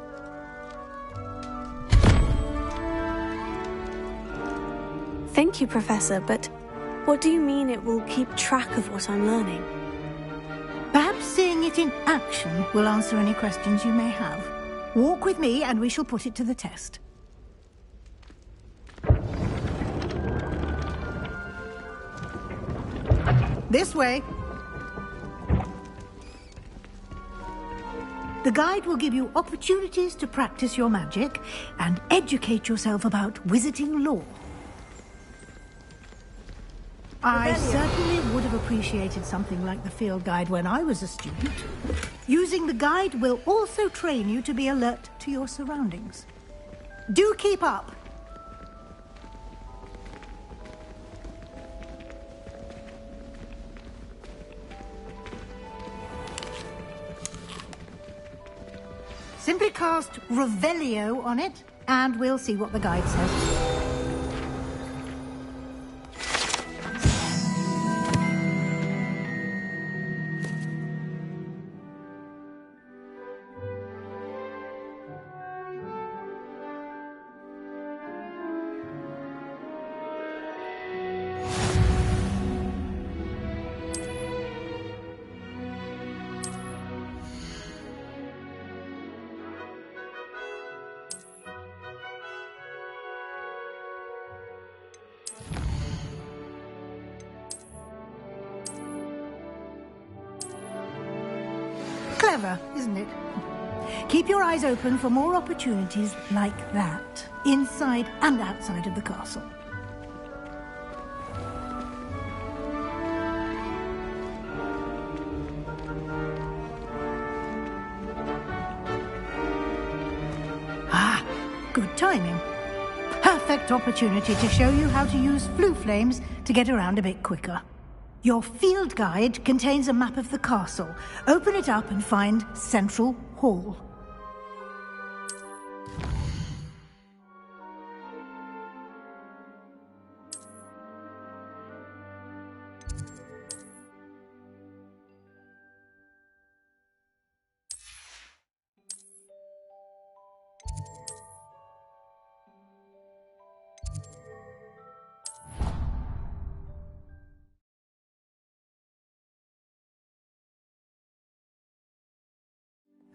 Speaker 3: Thank you, Professor, but what do you mean it will keep track of what I'm learning?
Speaker 10: Perhaps seeing it in action will answer any questions you may have. Walk with me and we shall put it to the test. This way. The guide will give you opportunities to practice your magic and educate yourself about wizarding lore. I certainly would have appreciated something like the field guide when I was a student. Using the guide will also train you to be alert to your surroundings. Do keep up! Simply cast Revelio on it, and we'll see what the guide says. Clever, isn't it? Keep your eyes open for more opportunities like that, inside and outside of the castle. Ah, good timing. Perfect opportunity to show you how to use flue flames to get around a bit quicker. Your field guide contains a map of the castle. Open it up and find Central Hall.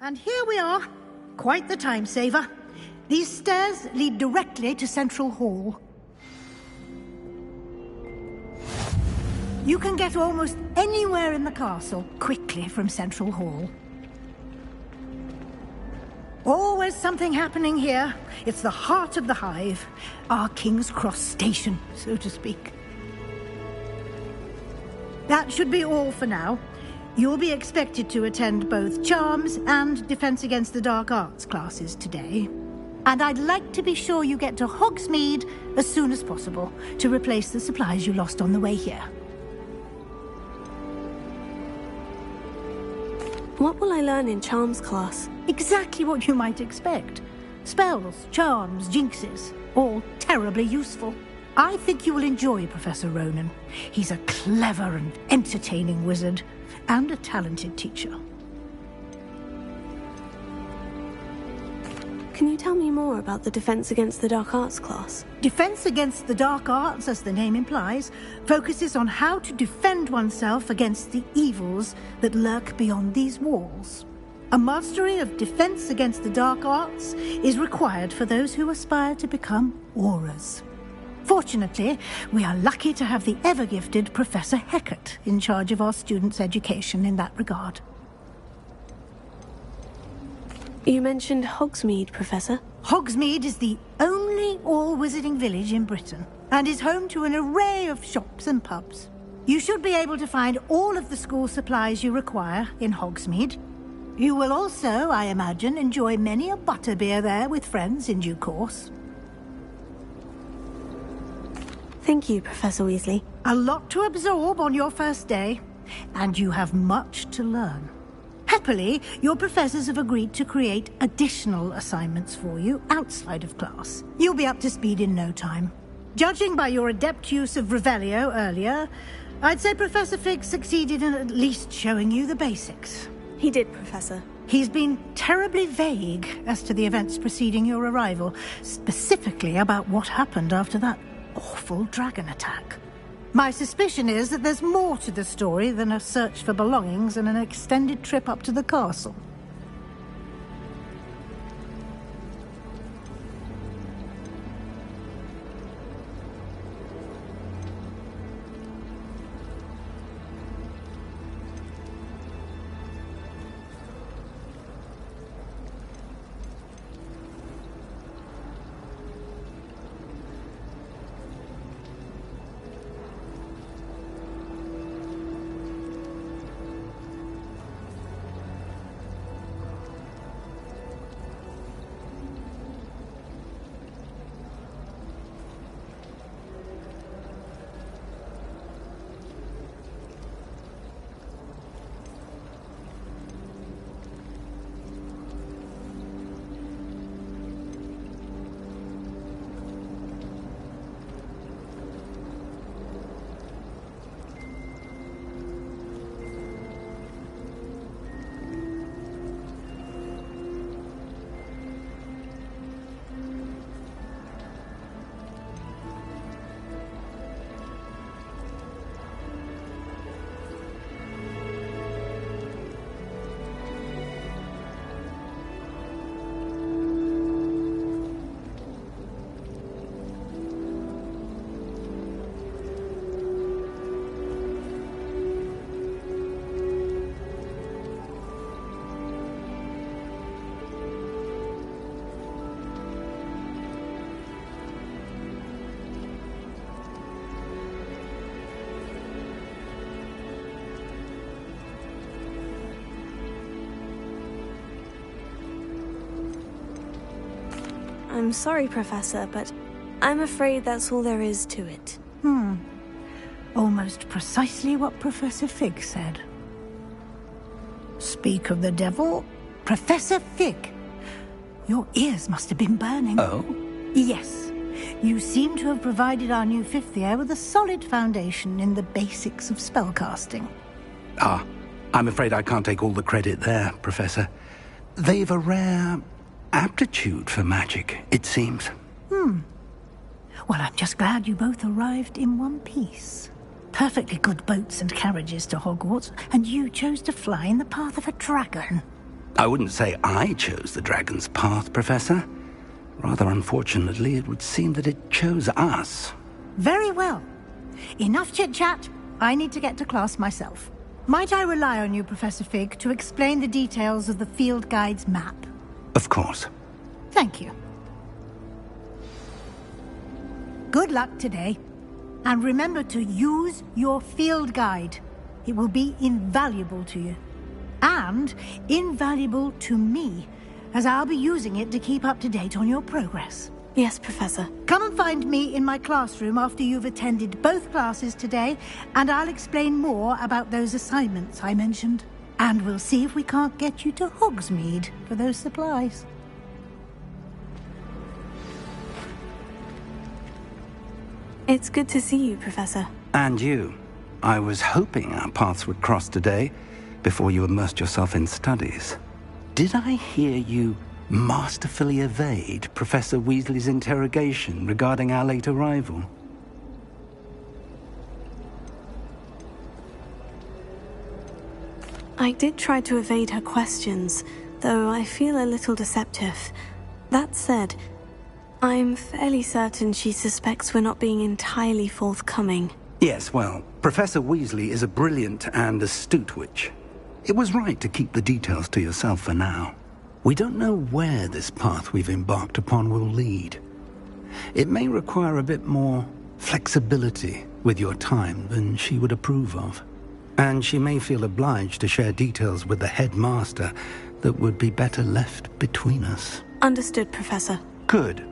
Speaker 10: And here we are. Quite the time saver. These stairs lead directly to Central Hall. You can get almost anywhere in the castle quickly from Central Hall. Always something happening here. It's the heart of the hive. Our King's Cross station, so to speak. That should be all for now. You'll be expected to attend both Charms and Defense Against the Dark Arts classes today. And I'd like to be sure you get to Hogsmeade as soon as possible to replace the supplies you lost on the way here.
Speaker 3: What will I learn in Charms class?
Speaker 10: Exactly what you might expect. Spells, charms, jinxes, all terribly useful. I think you will enjoy Professor Ronan. He's a clever and entertaining wizard, and a talented teacher.
Speaker 3: Can you tell me more about the Defense Against the Dark Arts class?
Speaker 10: Defense Against the Dark Arts, as the name implies, focuses on how to defend oneself against the evils that lurk beyond these walls. A mastery of Defense Against the Dark Arts is required for those who aspire to become Aurors. Fortunately, we are lucky to have the ever-gifted Professor Hecat in charge of our students' education in that regard.
Speaker 3: You mentioned Hogsmeade, Professor.
Speaker 10: Hogsmeade is the only all-wizarding village in Britain, and is home to an array of shops and pubs. You should be able to find all of the school supplies you require in Hogsmeade. You will also, I imagine, enjoy many a butterbeer there with friends in due course.
Speaker 3: Thank you, Professor Weasley.
Speaker 10: A lot to absorb on your first day, and you have much to learn. Happily, your professors have agreed to create additional assignments for you outside of class. You'll be up to speed in no time. Judging by your adept use of Revelio earlier, I'd say Professor Fig succeeded in at least showing you the basics.
Speaker 3: He did, Professor.
Speaker 10: He's been terribly vague as to the events preceding your arrival, specifically about what happened after that awful dragon attack. My suspicion is that there's more to the story than a search for belongings and an extended trip up to the castle.
Speaker 3: I'm sorry, Professor, but I'm afraid that's all there is to it.
Speaker 10: Almost precisely what Professor Fig said. Speak of the devil, Professor Fig. Your ears must have been burning.
Speaker 5: Oh?
Speaker 10: Yes. You seem to have provided our new fifth year with a solid foundation in the basics of spellcasting.
Speaker 5: Ah, I'm afraid I can't take all the credit there, Professor. They've a rare aptitude for magic, it seems.
Speaker 10: Well, I'm just glad you both arrived in one piece. Perfectly good boats and carriages to Hogwarts, and you chose to fly in the path of a dragon.
Speaker 5: I wouldn't say I chose the dragon's path, Professor. Rather unfortunately, it would seem that it chose us.
Speaker 10: Very well. Enough chit-chat. I need to get to class myself. Might I rely on you, Professor Fig, to explain the details of the field guide's map?
Speaker 5: Of course.
Speaker 10: Thank you. Good luck today. And remember to use your field guide. It will be invaluable to you. And invaluable to me, as I'll be using it to keep up to date on your progress.
Speaker 3: Yes, Professor.
Speaker 10: Come and find me in my classroom after you've attended both classes today, and I'll explain more about those assignments I mentioned. And we'll see if we can't get you to Hogsmeade for those supplies.
Speaker 3: It's good to see you, Professor.
Speaker 5: And you. I was hoping our paths would cross today, before you immersed yourself in studies. Did I hear you masterfully evade Professor Weasley's interrogation regarding our late arrival?
Speaker 3: I did try to evade her questions, though I feel a little deceptive. That said, I'm fairly certain she suspects we're not being entirely forthcoming.
Speaker 5: Yes, well, Professor Weasley is a brilliant and astute witch. It was right to keep the details to yourself for now.
Speaker 8: We don't know where this path we've embarked upon will lead. It may require a bit more flexibility with your time than she would approve of. And she may feel obliged to share details with the headmaster that would be better left between us.
Speaker 3: Understood, Professor.
Speaker 8: Good.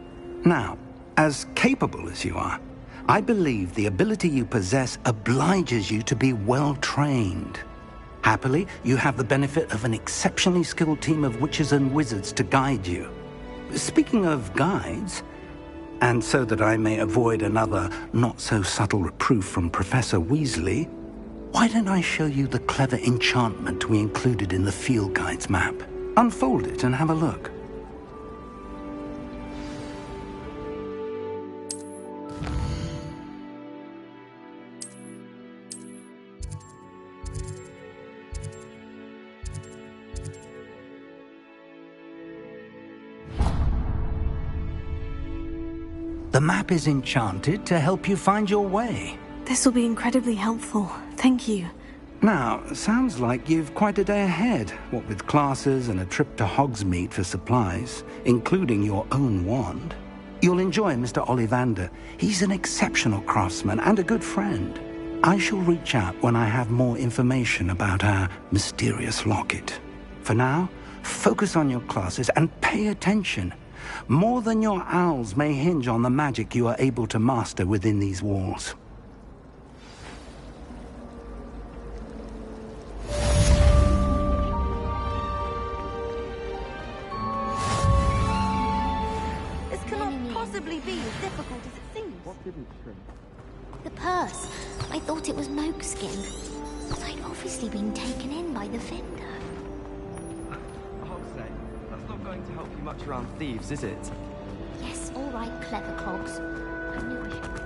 Speaker 8: Now, as capable as you are, I believe the ability you possess obliges you to be well trained. Happily, you have the benefit of an exceptionally skilled team of witches and wizards to guide you. Speaking of guides, and so that I may avoid another not-so-subtle reproof from Professor Weasley, why don't I show you the clever enchantment we included in the field guide's map? Unfold it and have a look. The map is enchanted to help you find your way.
Speaker 3: This will be incredibly helpful. Thank you.
Speaker 8: Now, sounds like you've quite a day ahead, what with classes and a trip to Hogsmeade for supplies, including your own wand. You'll enjoy Mr. Ollivander. He's an exceptional craftsman and a good friend. I shall reach out when I have more information about our mysterious locket. For now, focus on your classes and pay attention. More than your owls may hinge on the magic you are able to master within these walls.
Speaker 4: This cannot possibly be as difficult as it seems.
Speaker 16: What didn't shrink?
Speaker 17: The purse. I thought it was Moke's skin. But I'd obviously been taken in by the vendor.
Speaker 13: That's not going to help you much around thieves, is it?
Speaker 17: Yes, all right, clever clogs. I knew I should.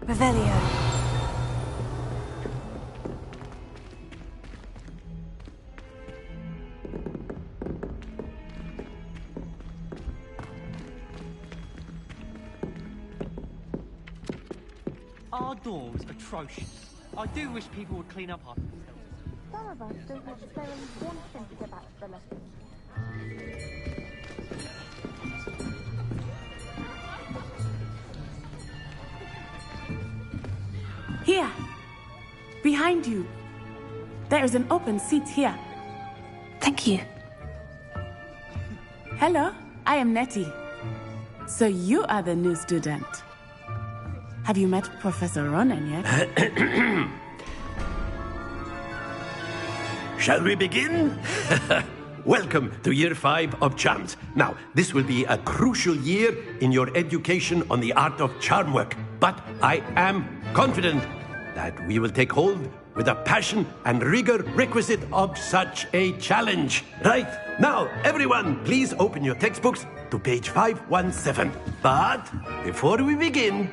Speaker 3: Revelio.
Speaker 18: Our door's atrocious. I do wish people would clean up after themselves.
Speaker 4: Some of us don't necessarily want them to go back to the lessons.
Speaker 19: Here! Behind you! There is an open seat here.
Speaker 3: Thank you.
Speaker 19: Hello, I am Nettie. So you are the new student. Have you met Professor Ronan yet?
Speaker 20: Shall we begin? Welcome to Year 5 of Charms. Now, this will be a crucial year in your education on the art of charm work, but I am confident that we will take hold with the passion and rigor requisite of such a challenge. Right, now, everyone, please open your textbooks to page 517. But before we begin,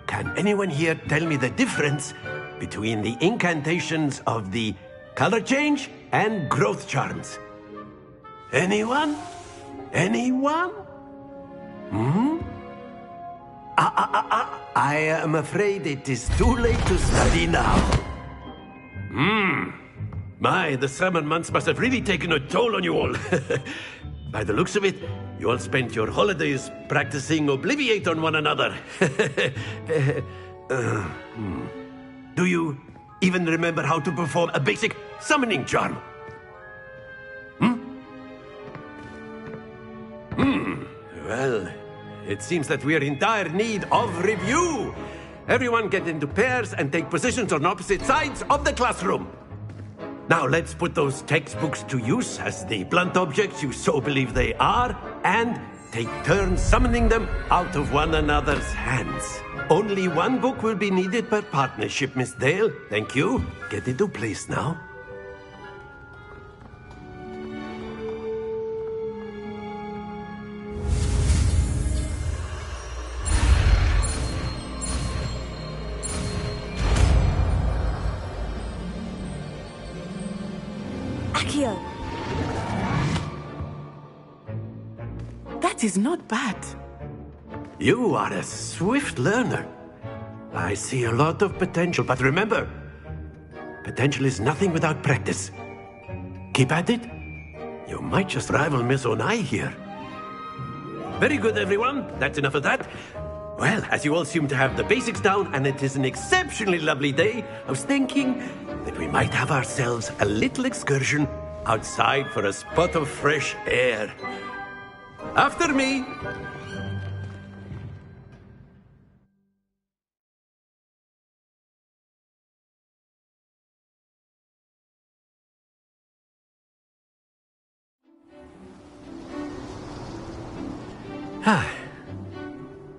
Speaker 20: can anyone here tell me the difference between the incantations of the color change and growth charms? Anyone? Anyone? I am afraid it is too late to study now. My, the summer months must have really taken a toll on you all. By the looks of it, you all spent your holidays practicing Obliviate on one another. Do you even remember how to perform a basic summoning charm. Well, it seems that we are in dire need of review. Everyone get into pairs and take positions on opposite sides of the classroom. Now let's put those textbooks to use as the blunt objects you so believe they are, and take turns summoning them out of one another's hands. Only one book will be needed per partnership, Miss Dale. Thank you. Get into place now.
Speaker 4: Accio!
Speaker 19: That is not bad.
Speaker 20: You are a swift learner. I see a lot of potential, but remember, potential is nothing without practice. Keep at it. You might just rival Miss Onai here. Very good, everyone. That's enough of that. Well, as you all seem to have the basics down, and it is an exceptionally lovely day, I was thinking that we might have ourselves a little excursion outside for a spot of fresh air. After me.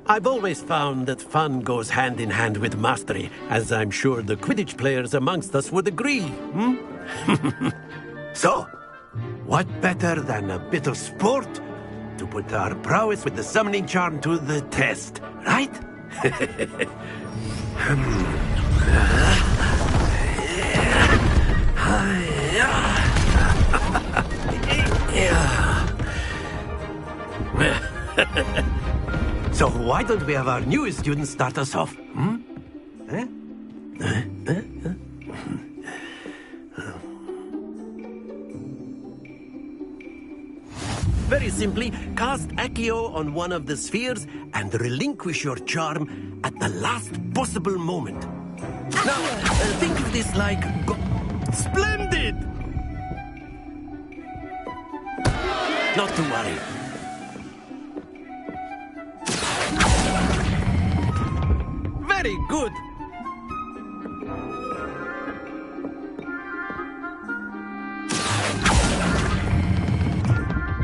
Speaker 20: I've always found that fun goes hand in hand with mastery, as I'm sure the Quidditch players amongst us would agree, So, what better than a bit of sport to put our prowess with the summoning charm to the test, right? So why don't we have our newest student start us off? Very simply, cast Accio on one of the spheres and relinquish your charm at the last possible moment. Now, think of this like... Splendid! Not to worry. Very good.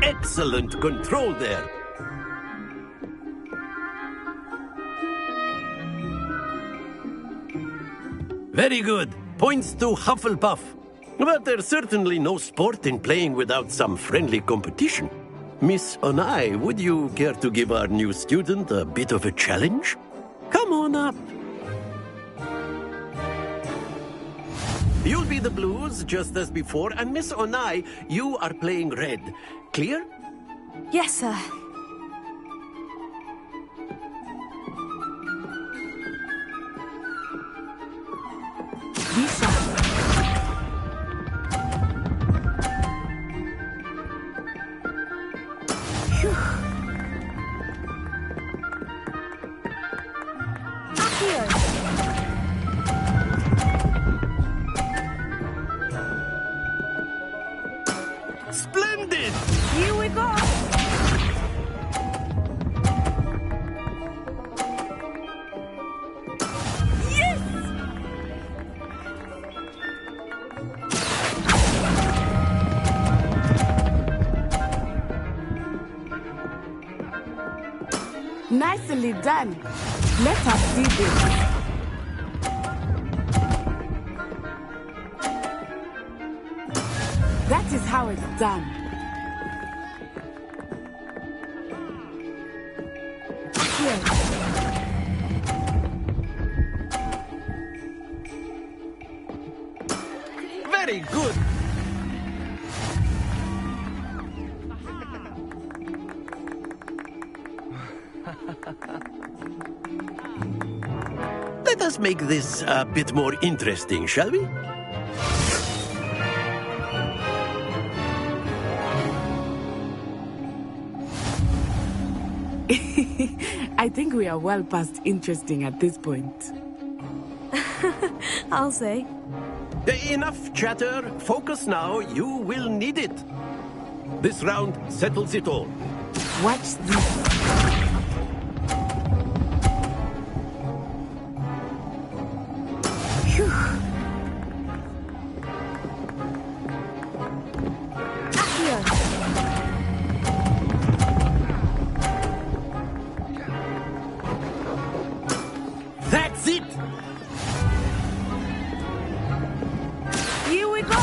Speaker 20: Excellent control there. Very good. Points to Hufflepuff. But there's certainly no sport in playing without some friendly competition. Miss Onai, would you care to give our new student a bit of a challenge? Come on up. You'll be the blues, just as before, and Miss Onai, you are playing red. Clear?
Speaker 4: Yes, sir.
Speaker 20: Splendid!
Speaker 4: Here we go!
Speaker 19: Yes! Nicely done. Let us see this. That is how it's done.
Speaker 20: Very good. Let us make this a bit more interesting, shall we?
Speaker 19: I think we are well past interesting at this point.
Speaker 4: I'll say.
Speaker 20: Enough chatter. Focus now. You will need it. This round settles it all.
Speaker 19: Watch this.
Speaker 20: That's it!
Speaker 19: Here we go!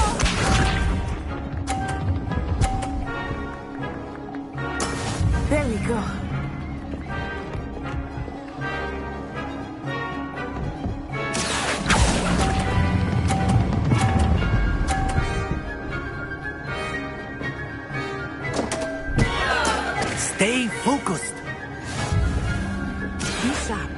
Speaker 19: There we go.
Speaker 20: Stay focused.
Speaker 19: Be sharp.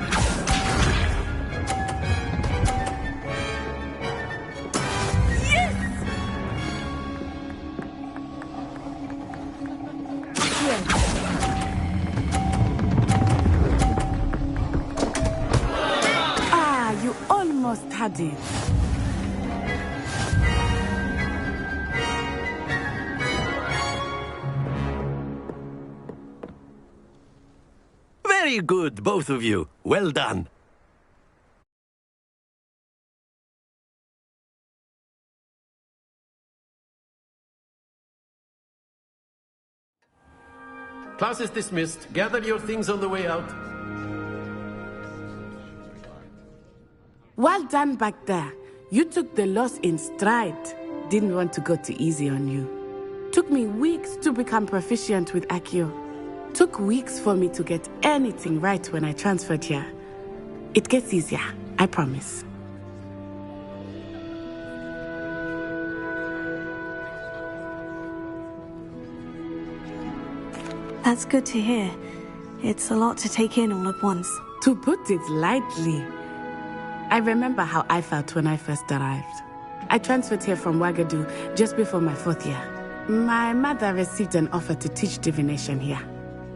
Speaker 19: You almost had it.
Speaker 20: Very good, both of you. Well done. Class is dismissed. Gather your things on the way out.
Speaker 19: Well done back there. You took the loss in stride. Didn't want to go too easy on you. Took me weeks to become proficient with Accio. Took weeks for me to get anything right when I transferred here. It gets easier, I promise.
Speaker 4: That's good to hear. It's a lot to take in all at once.
Speaker 19: To put it lightly, I remember how I felt when I first arrived. I transferred here from Ouagadougou just before my 4th year. My mother received an offer to teach divination here.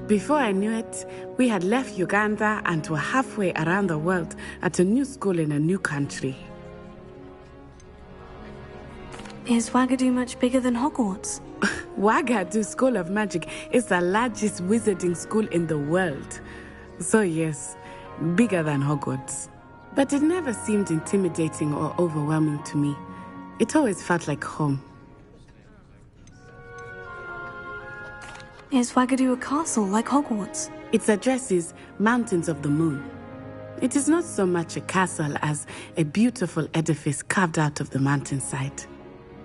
Speaker 19: Before I knew it, we had left Uganda and were halfway around the world at a new school in a new country.
Speaker 3: Is Ouagadougou much bigger than Hogwarts?
Speaker 19: Ouagadougou School of Magic is the largest wizarding school in the world. So yes, bigger than Hogwarts. But it never seemed intimidating or overwhelming to me. It always felt like home.
Speaker 3: Is Ouagadougou a castle like Hogwarts?
Speaker 19: Its address is Mountains of the Moon. It is not so much a castle as a beautiful edifice carved out of the mountainside.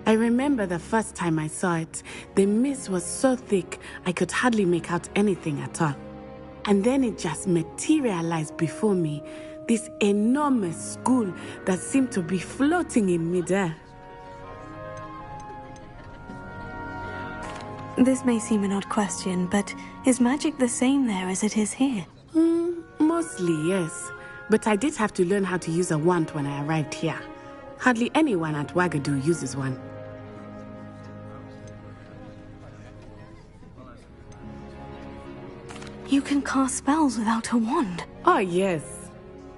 Speaker 19: I remember the first time I saw it, the mist was so thick I could hardly make out anything at all. And then it just materialized before me, this enormous school that seemed to be floating in midair.
Speaker 3: This may seem an odd question, but is magic the same there as it is here?
Speaker 19: Mostly, yes. But I did have to learn how to use a wand when I arrived here. Hardly anyone at Ouagadougou uses one.
Speaker 3: You can cast spells without a wand?
Speaker 19: Oh, yes.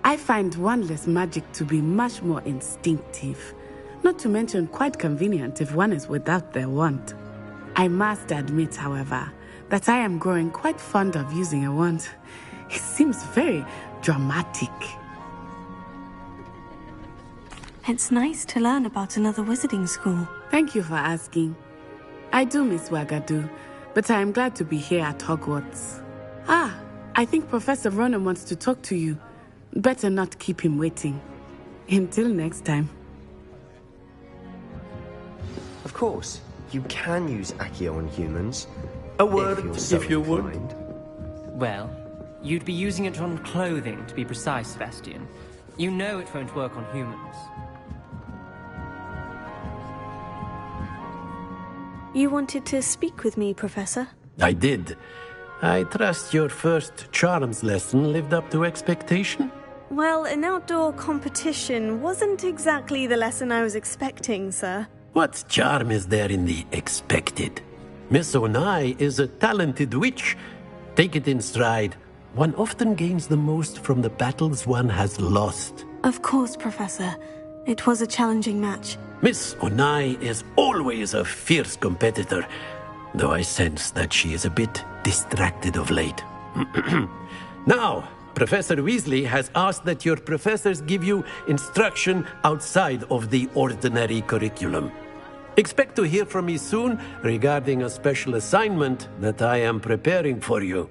Speaker 19: I find wandless magic to be much more instinctive. Not to mention quite convenient if one is without their wand. I must admit, however, that I am growing quite fond of using a wand. It seems very dramatic.
Speaker 3: It's nice to learn about another wizarding school.
Speaker 19: Thank you for asking. I do miss Ouagadougou, but I am glad to be here at Hogwarts. I think Professor Ronan wants to talk to you. Better not keep him waiting. Until next time.
Speaker 13: Of course, you can use Accio on humans. A word if you would.
Speaker 18: Well, you'd be using it on clothing, to be precise, Sebastian. You know it won't work on humans.
Speaker 3: You wanted to speak with me, Professor?
Speaker 20: I did. I trust your first charms lesson lived up to expectation?
Speaker 4: Well, an outdoor competition wasn't exactly the lesson I was expecting, sir.
Speaker 20: What charm is there in the expected? Miss Onai is a talented witch. Take it in stride. One often gains the most from the battles one has lost.
Speaker 3: Of course, Professor. It was a challenging match.
Speaker 20: Miss Onai is always a fierce competitor, though I sense that she is a bit distracted of late. Now, Professor Weasley has asked that your professors give you instruction outside of the ordinary curriculum. Expect to hear from me soon regarding a special assignment that I am preparing for you.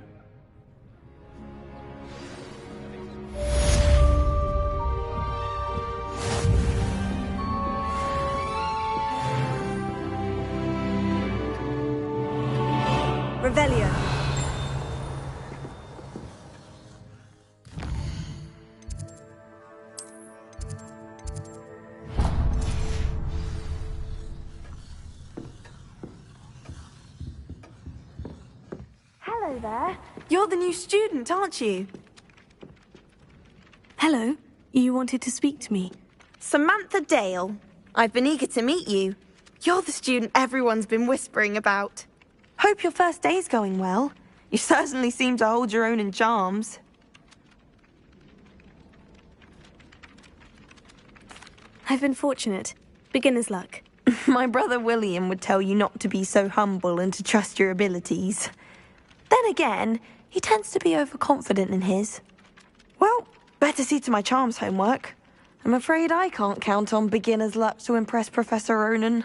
Speaker 4: Revelio.
Speaker 12: Hello there. You're the new student, aren't you?
Speaker 3: Hello. You wanted to speak to me?
Speaker 12: Samantha Dale. I've been eager to meet you. You're the student everyone's been whispering about. Hope your first day's going well. You certainly seem to hold your own in charms.
Speaker 3: I've been fortunate. Beginner's luck.
Speaker 12: My brother William would tell you not to be so humble and to trust your abilities. Then again, he tends to be overconfident in his. Well, better see to my charms homework. I'm afraid I can't count on beginner's luck to impress Professor Ronan.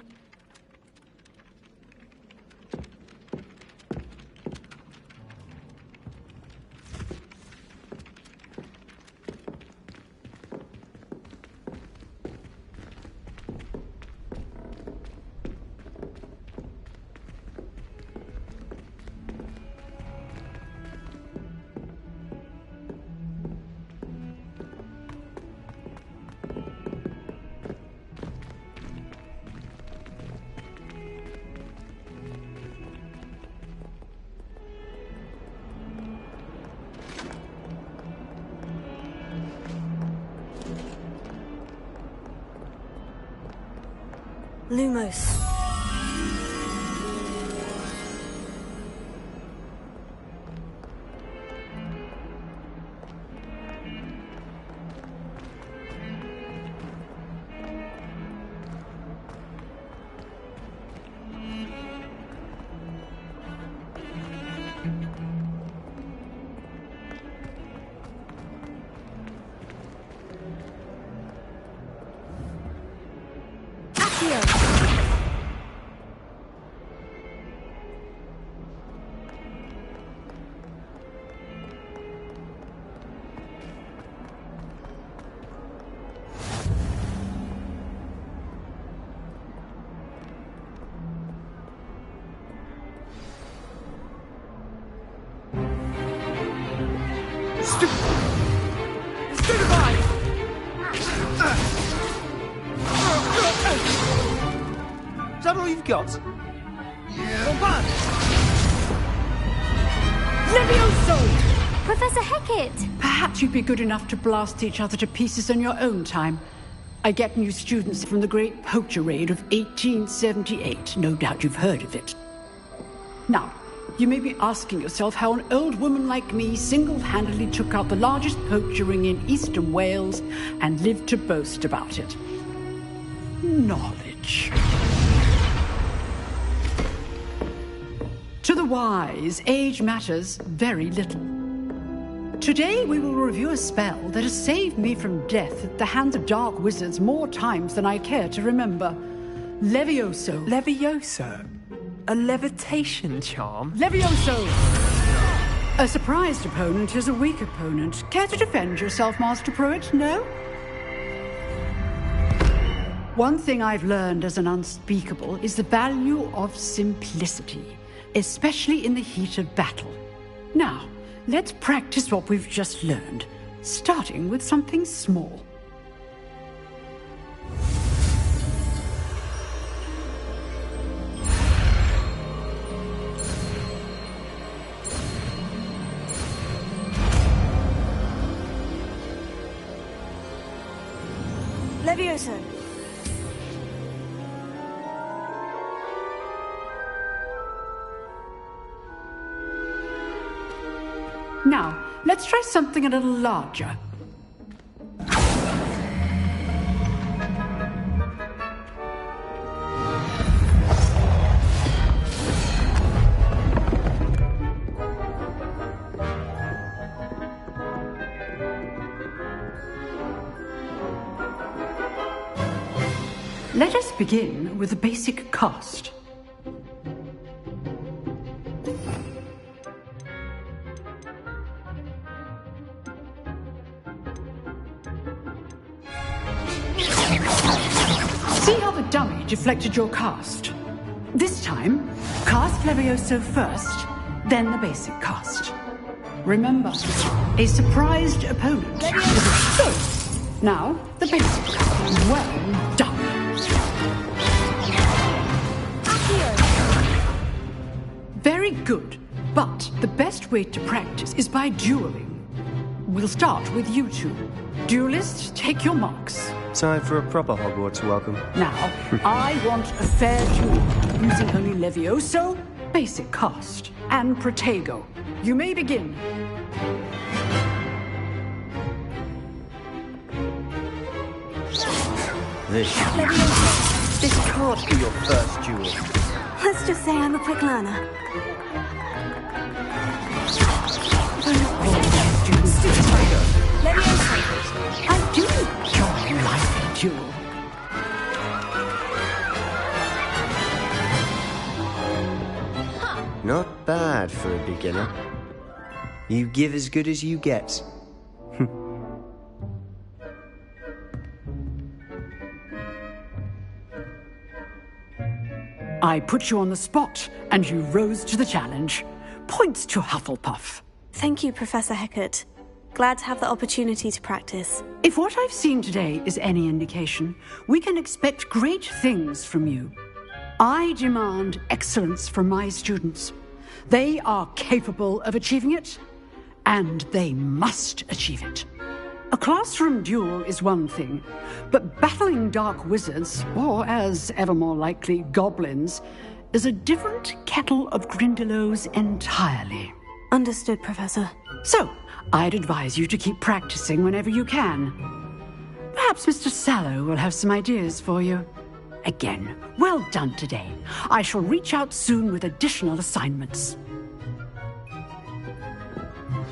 Speaker 4: Lumos.
Speaker 2: Is that all you've got? Yeah.
Speaker 15: Levioso! Professor Hecat!
Speaker 16: Perhaps you'd be good enough to blast each other to pieces in your own time. I get new students from the Great Poacher Raid of 1878. No doubt you've heard of it. Now, you may be asking yourself how an old woman like me single-handedly took out the largest poacher ring in eastern Wales and lived to boast about it. Knowledge. To the wise, age matters very little. Today we will review a spell that has saved me from death at the hands of dark wizards more times than I care to remember. Levioso.
Speaker 2: Levioso? A levitation charm?
Speaker 16: Levioso! A surprised opponent is a weak opponent. Care to defend yourself, Master Pruitt? No? One thing I've learned as an unspeakable is the value of simplicity, especially in the heat of battle. Now, let's practice what we've just learned, starting with something small.
Speaker 4: Levioso.
Speaker 16: Now, let's try something a little larger. begin with the basic cast. See how the dummy deflected your cast? This time, cast Levioso first, then the basic cast. Remember, a surprised opponent. So, now the basic. Well done. Very good, but the best way to practice is by dueling. We'll start with you two. Duelists, take your marks.
Speaker 13: Time for a proper Hogwarts welcome.
Speaker 16: Now, I want a fair duel, using only Levioso, basic cast, and Protego. You may begin.
Speaker 13: This can't be your first duel.
Speaker 4: Let's just say I'm a quick learner.
Speaker 16: I do enjoy life duel.
Speaker 13: Not bad for a beginner. You give as good as you get.
Speaker 16: I put you on the spot, and you rose to the challenge. Points to Hufflepuff.
Speaker 4: Thank you, Professor Hecat. Glad to have the opportunity to practice.
Speaker 16: If what I've seen today is any indication, we can expect great things from you. I demand excellence from my students. They are capable of achieving it, and they must achieve it. A classroom duel is one thing, but battling dark wizards, or as ever more likely, goblins, is a different kettle of Grindylows entirely.
Speaker 4: Understood, Professor.
Speaker 16: So, I'd advise you to keep practicing whenever you can. Perhaps Mr. Sallow will have some ideas for you. Again, well done today. I shall reach out soon with additional assignments.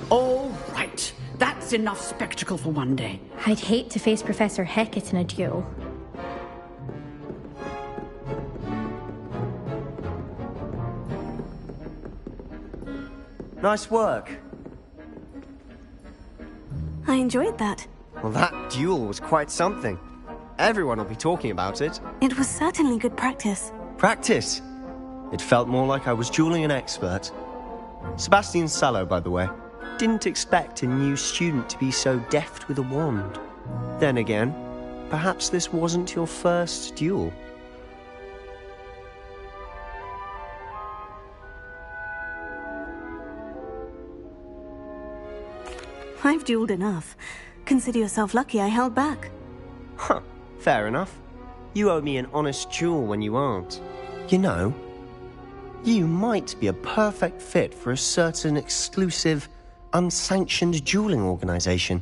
Speaker 16: All right. That's enough spectacle for one day.
Speaker 2: I'd hate to face Professor Hecat in a duel.
Speaker 13: Nice work.
Speaker 4: I enjoyed that.
Speaker 13: Well, that duel was quite something. Everyone will be talking about it.
Speaker 4: It was certainly good practice.
Speaker 13: Practice? It felt more like I was dueling an expert. Sebastian Sallow, by the way. Didn't expect a new student to be so deft with a wand. Then again, perhaps this wasn't your first duel.
Speaker 4: I've dueled enough. Consider yourself lucky I held back.
Speaker 13: Huh, fair enough. You owe me an honest duel when you aren't. You know, you might be a perfect fit for a certain exclusive, unsanctioned dueling organization.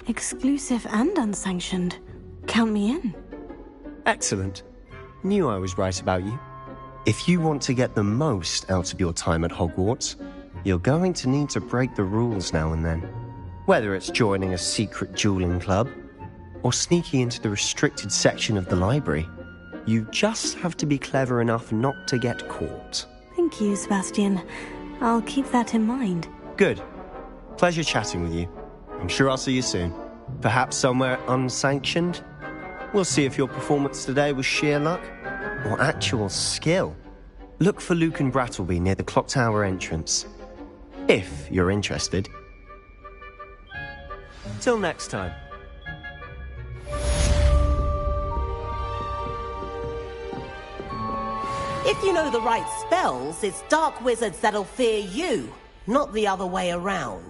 Speaker 4: Exclusive and unsanctioned. Count me in.
Speaker 13: Excellent. Knew I was right about you. If you want to get the most out of your time at Hogwarts, you're going to need to break the rules now and then. Whether it's joining a secret dueling club, or sneaking into the restricted section of the library, you just have to be clever enough not to get caught.
Speaker 4: Thank you, Sebastian. I'll keep that in mind.
Speaker 13: Good. Pleasure chatting with you. I'm sure I'll see you soon. Perhaps somewhere unsanctioned? We'll see if your performance today was sheer luck or actual skill. Look for Luke and Brattleby near the clock tower entrance. If you're interested. Till next time.
Speaker 14: If you know the right spells, it's dark wizards that'll fear you, not the other way around.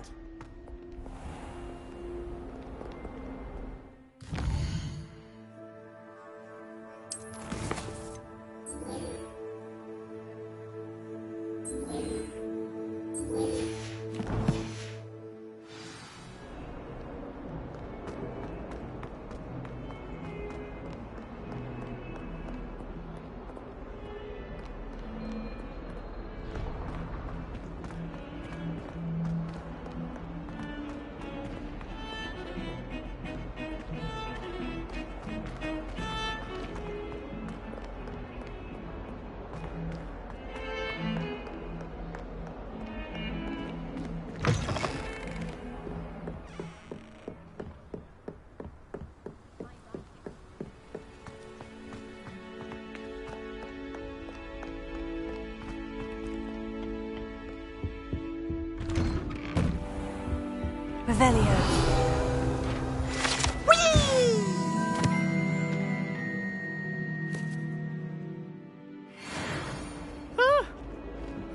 Speaker 3: Revelio.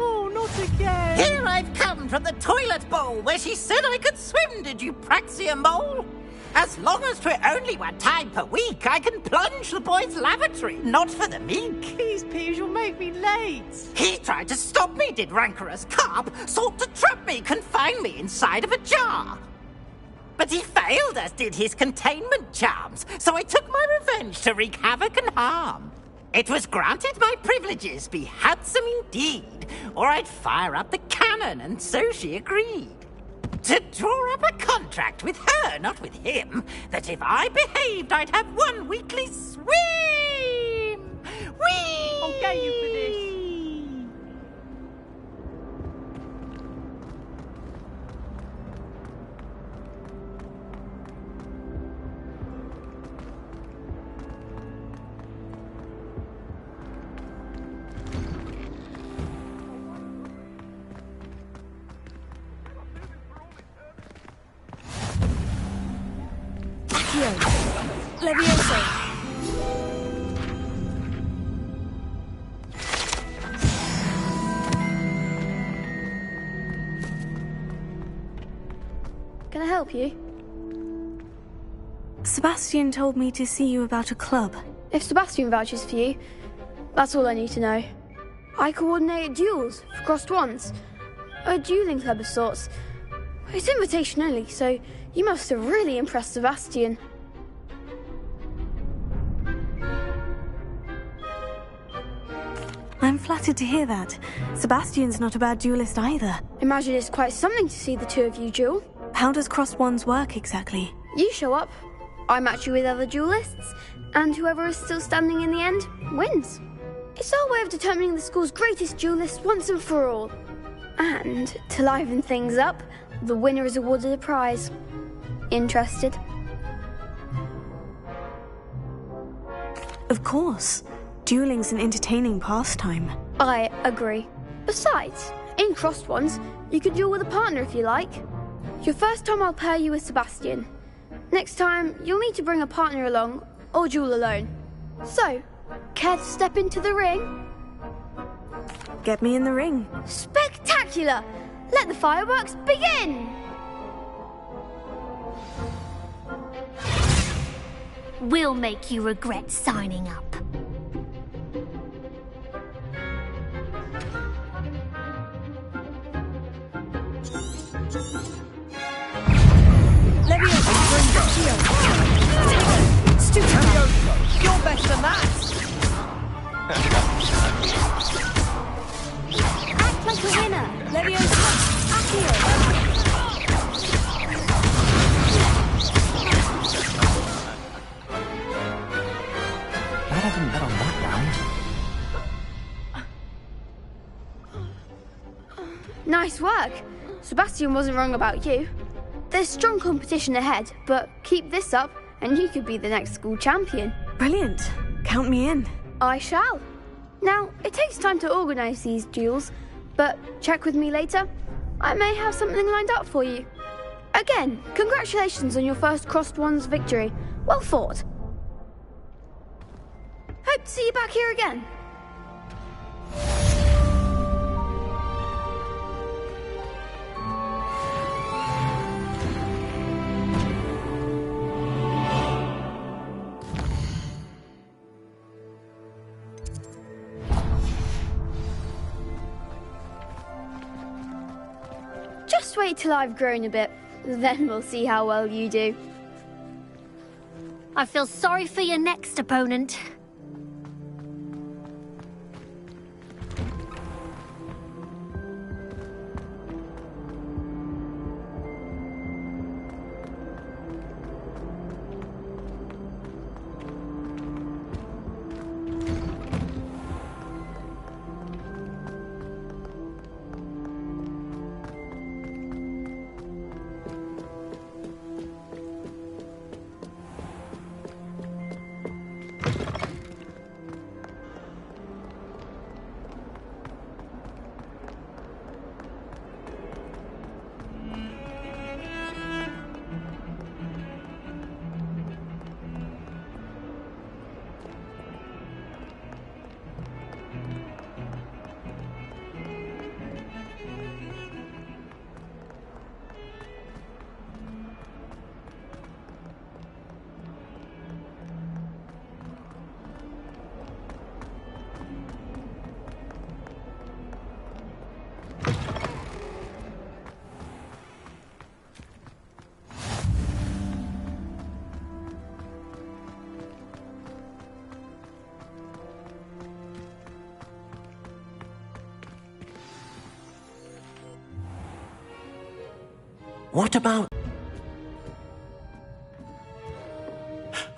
Speaker 14: Oh, not again! Here I've come from the toilet bowl where she said I could swim, did you praxia mole? As long as 'twere only one time per week, I can plunge the boy's lavatory, not for the meek. Please, Piers, you'll make me late. He tried to stop me, did rancorous carp, sought to trap me, confine me inside of a jar. But he failed, as did his containment charms, so I took my revenge to wreak havoc and harm. It was granted my privileges be handsome indeed, or I'd fire up the cannon, and so she agreed. To draw up a contract with her, not with him, that if I behaved, I'd have one weekly swim! Whee! I'll get you for this.
Speaker 3: Levioso.
Speaker 15: Can I help you?
Speaker 3: Sebastian told me to see you about a club.
Speaker 15: If Sebastian vouches for you, that's all I need to know. I coordinate duels for crossed wands. A dueling club of sorts. It's invitation only, so you must have really impressed Sebastian.
Speaker 3: I'm flattered to hear that. Sebastian's not a bad duelist either.
Speaker 15: Imagine it's quite something to see the two of you duel.
Speaker 3: How does crossed wands work exactly?
Speaker 15: You show up, I match you with other duelists, and whoever is still standing in the end wins. It's our way of determining the school's greatest duelist once and for all. And to liven things up, the winner is awarded a prize. Interested?
Speaker 3: Of course. Dueling's an entertaining pastime.
Speaker 15: I agree. Besides, in crossed wands, you can duel with a partner if you like. Your first time I'll pair you with Sebastian. Next time, you'll need to bring a partner along, or duel alone. So, care to step into the ring?
Speaker 3: Get me in the ring.
Speaker 15: Spectacular! Let the fireworks begin!
Speaker 17: We'll make you regret signing up.
Speaker 14: You're better than that!
Speaker 4: Act like a winner! Leviosa! Accio!
Speaker 2: Glad I didn't bet on that round.
Speaker 15: Nice work! Sebastian wasn't wrong about you. There's strong competition ahead, but keep this up and you could be the next school champion.
Speaker 3: Brilliant. Count me in.
Speaker 15: I shall. Now, it takes time to organise these duels, but check with me later. I may have something lined up for you. Again, congratulations on your first crossed wands victory. Well fought. Hope to see you back here again. Just wait till I've grown a bit, then we'll see how well you do.
Speaker 17: I feel sorry for your next opponent.
Speaker 20: What about...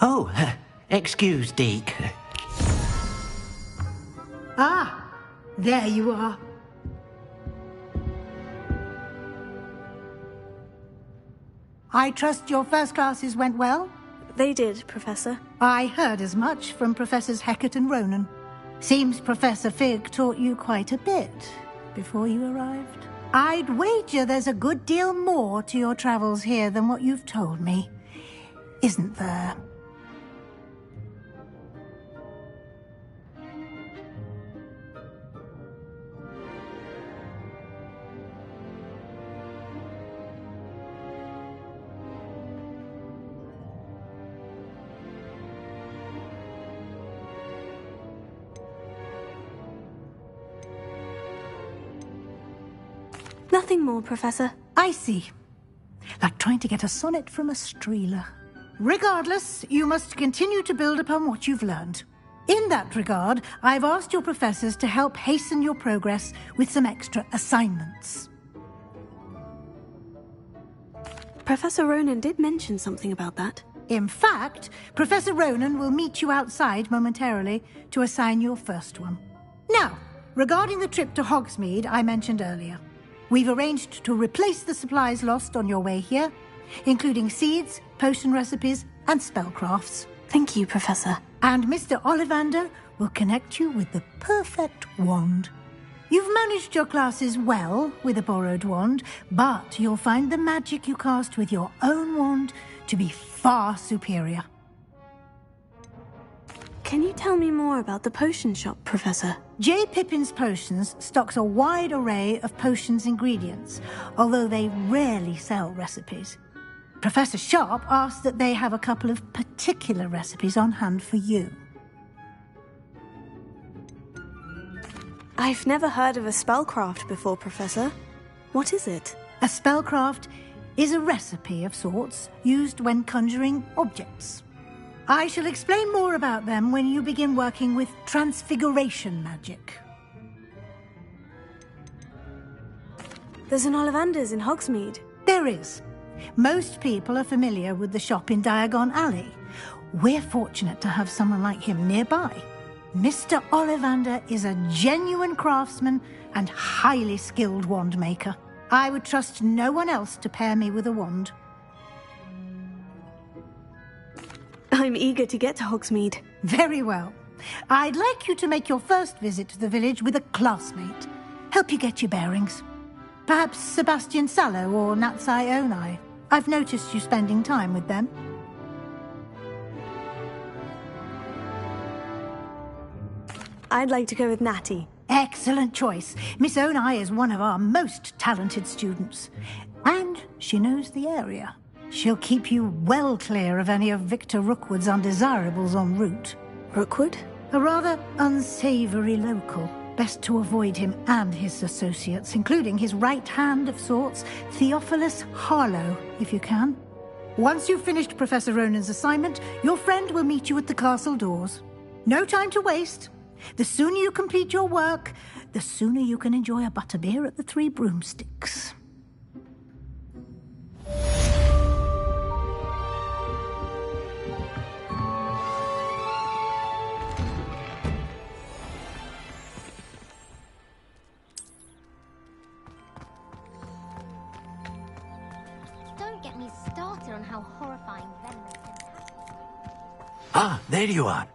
Speaker 9: Oh, excuse, Deke.
Speaker 10: Ah, there you are. I trust your first classes went well?
Speaker 4: They did, Professor.
Speaker 10: I heard as much from Professors Hecat and Ronan. Seems Professor Fig taught you quite a bit before you arrived. I'd wager there's a good deal more to your travels here than what you've told me. Isn't there?
Speaker 4: Nothing more, Professor.
Speaker 10: I see. Like trying to get a sonnet from a streeler. Regardless, you must continue to build upon what you've learned. In that regard, I've asked your professors to help hasten your progress with some extra assignments.
Speaker 4: Professor Ronan did mention something about that.
Speaker 10: In fact, Professor Ronan will meet you outside momentarily to assign your first one. Now, regarding the trip to Hogsmeade I mentioned earlier, we've arranged to replace the supplies lost on your way here, including seeds, potion recipes, and spellcrafts.
Speaker 4: Thank you, Professor.
Speaker 10: And Mr. Ollivander will connect you with the perfect wand. You've managed your classes well with a borrowed wand, but you'll find the magic you cast with your own wand to be far superior.
Speaker 4: Can you tell me more about the potion shop, Professor?
Speaker 10: J. Pippin's Potions stocks a wide array of potions ingredients, although they rarely sell recipes. Professor Sharp asked that they have a couple of particular recipes on hand for you.
Speaker 4: I've never heard of a spellcraft before, Professor. What is it?
Speaker 10: A spellcraft is a recipe of sorts used when conjuring objects. I shall explain more about them when you begin working with transfiguration magic.
Speaker 4: There's an Ollivander's in Hogsmeade.
Speaker 10: There is. Most people are familiar with the shop in Diagon Alley. We're fortunate to have someone like him nearby. Mr. Ollivander is a genuine craftsman and highly skilled wand maker. I would trust no one else to pair me with a wand.
Speaker 4: I'm eager to get to Hogsmeade.
Speaker 10: Very well. I'd like you to make your first visit to the village with a classmate. Help you get your bearings. Perhaps Sebastian Sallow or Natsai Onai. I've noticed you spending time with them.
Speaker 4: I'd like to go with Natty.
Speaker 10: Excellent choice. Miss Onai is one of our most talented students. And she knows the area. She'll keep you well clear of any of Victor Rookwood's undesirables en route.
Speaker 4: Rookwood?
Speaker 10: A rather unsavoury local. Best to avoid him and his associates, including his right hand of sorts, Theophilus Harlow, if you can. Once you've finished Professor Ronan's assignment, your friend will meet you at the castle doors. No time to waste. The sooner you complete your work, the sooner you can enjoy a butterbeer at the Three Broomsticks.
Speaker 17: Don't get me started on how horrifying venomous can happen.
Speaker 20: Ah, there you are.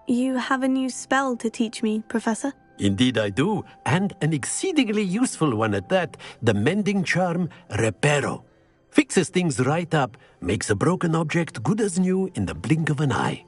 Speaker 4: You have a new spell to teach me, Professor?
Speaker 20: Indeed I do, and an exceedingly useful one at that, the mending charm Reparo. Fixes things right up, makes a broken object good as new in the blink of an eye.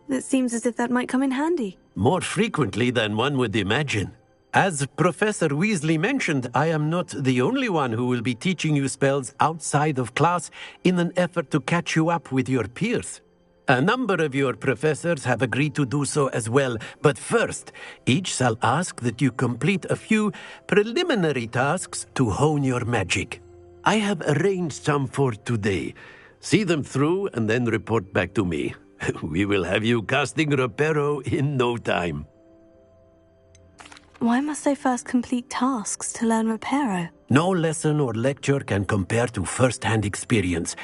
Speaker 4: It seems as if that might come in handy.
Speaker 20: More frequently than one would imagine. As Professor Weasley mentioned, I am not the only one who will be teaching you spells outside of class in an effort to catch you up with your peers. A number of your professors have agreed to do so as well, but first, each shall ask that you complete a few preliminary tasks to hone your magic. I have arranged some for today. See them through and then report back to me. We will have you casting Reparo in no time.
Speaker 3: why must I first complete tasks to learn Reparo?
Speaker 20: No lesson or lecture can compare to first-hand experience,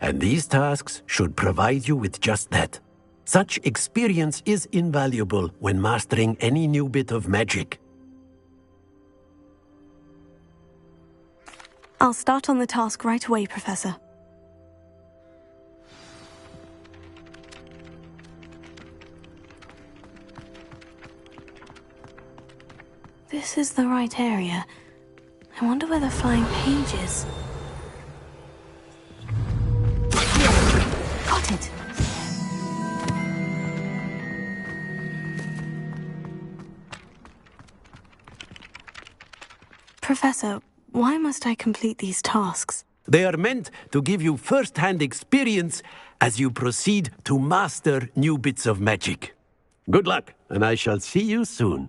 Speaker 20: and these tasks should provide you with just that. Such experience is invaluable when mastering any new bit of magic.
Speaker 3: I'll start on the task right away, Professor. This is the right area. I wonder where the flying page is. Got it. Professor, why must I complete these tasks?
Speaker 20: They are meant to give you first-hand experience as you proceed to master new bits of magic. Good luck, and I shall see you soon.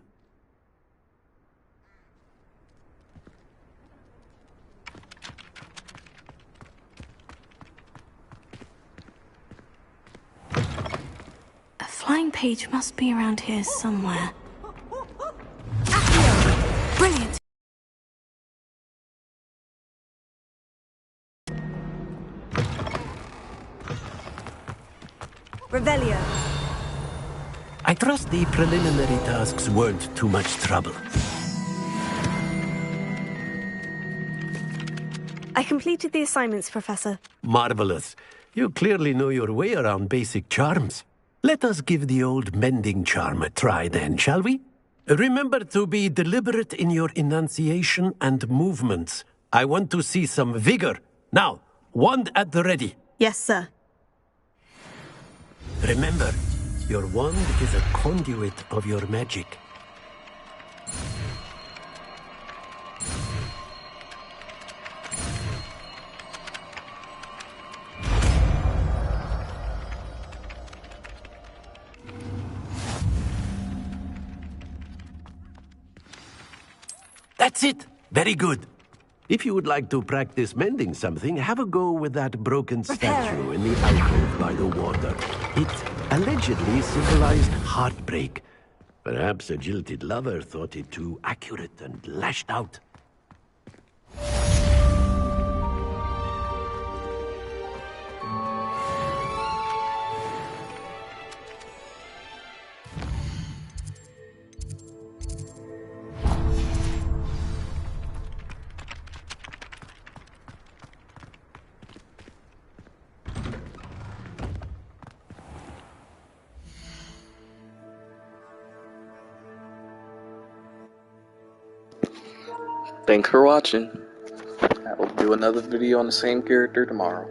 Speaker 3: A flying page must be around here somewhere. Brilliant!
Speaker 12: Revelio.
Speaker 20: I trust the preliminary tasks weren't too much trouble.
Speaker 3: I completed the assignments, Professor.
Speaker 20: Marvelous. You clearly know your way around basic charms. Let us give the old mending charm a try then, shall we? Remember to be deliberate in your enunciation and movements. I want to see some vigor. Now, wand at the ready.
Speaker 12: Yes, sir.
Speaker 20: Remember, your wand is a conduit of your magic. That's it! Very good. If you would like to practice mending something, have a go with that broken statue in the alcove by the water. It allegedly symbolized heartbreak. Perhaps a jilted lover thought it too accurate and lashed out.
Speaker 1: Thanks for watching. I will do another video on the same character tomorrow.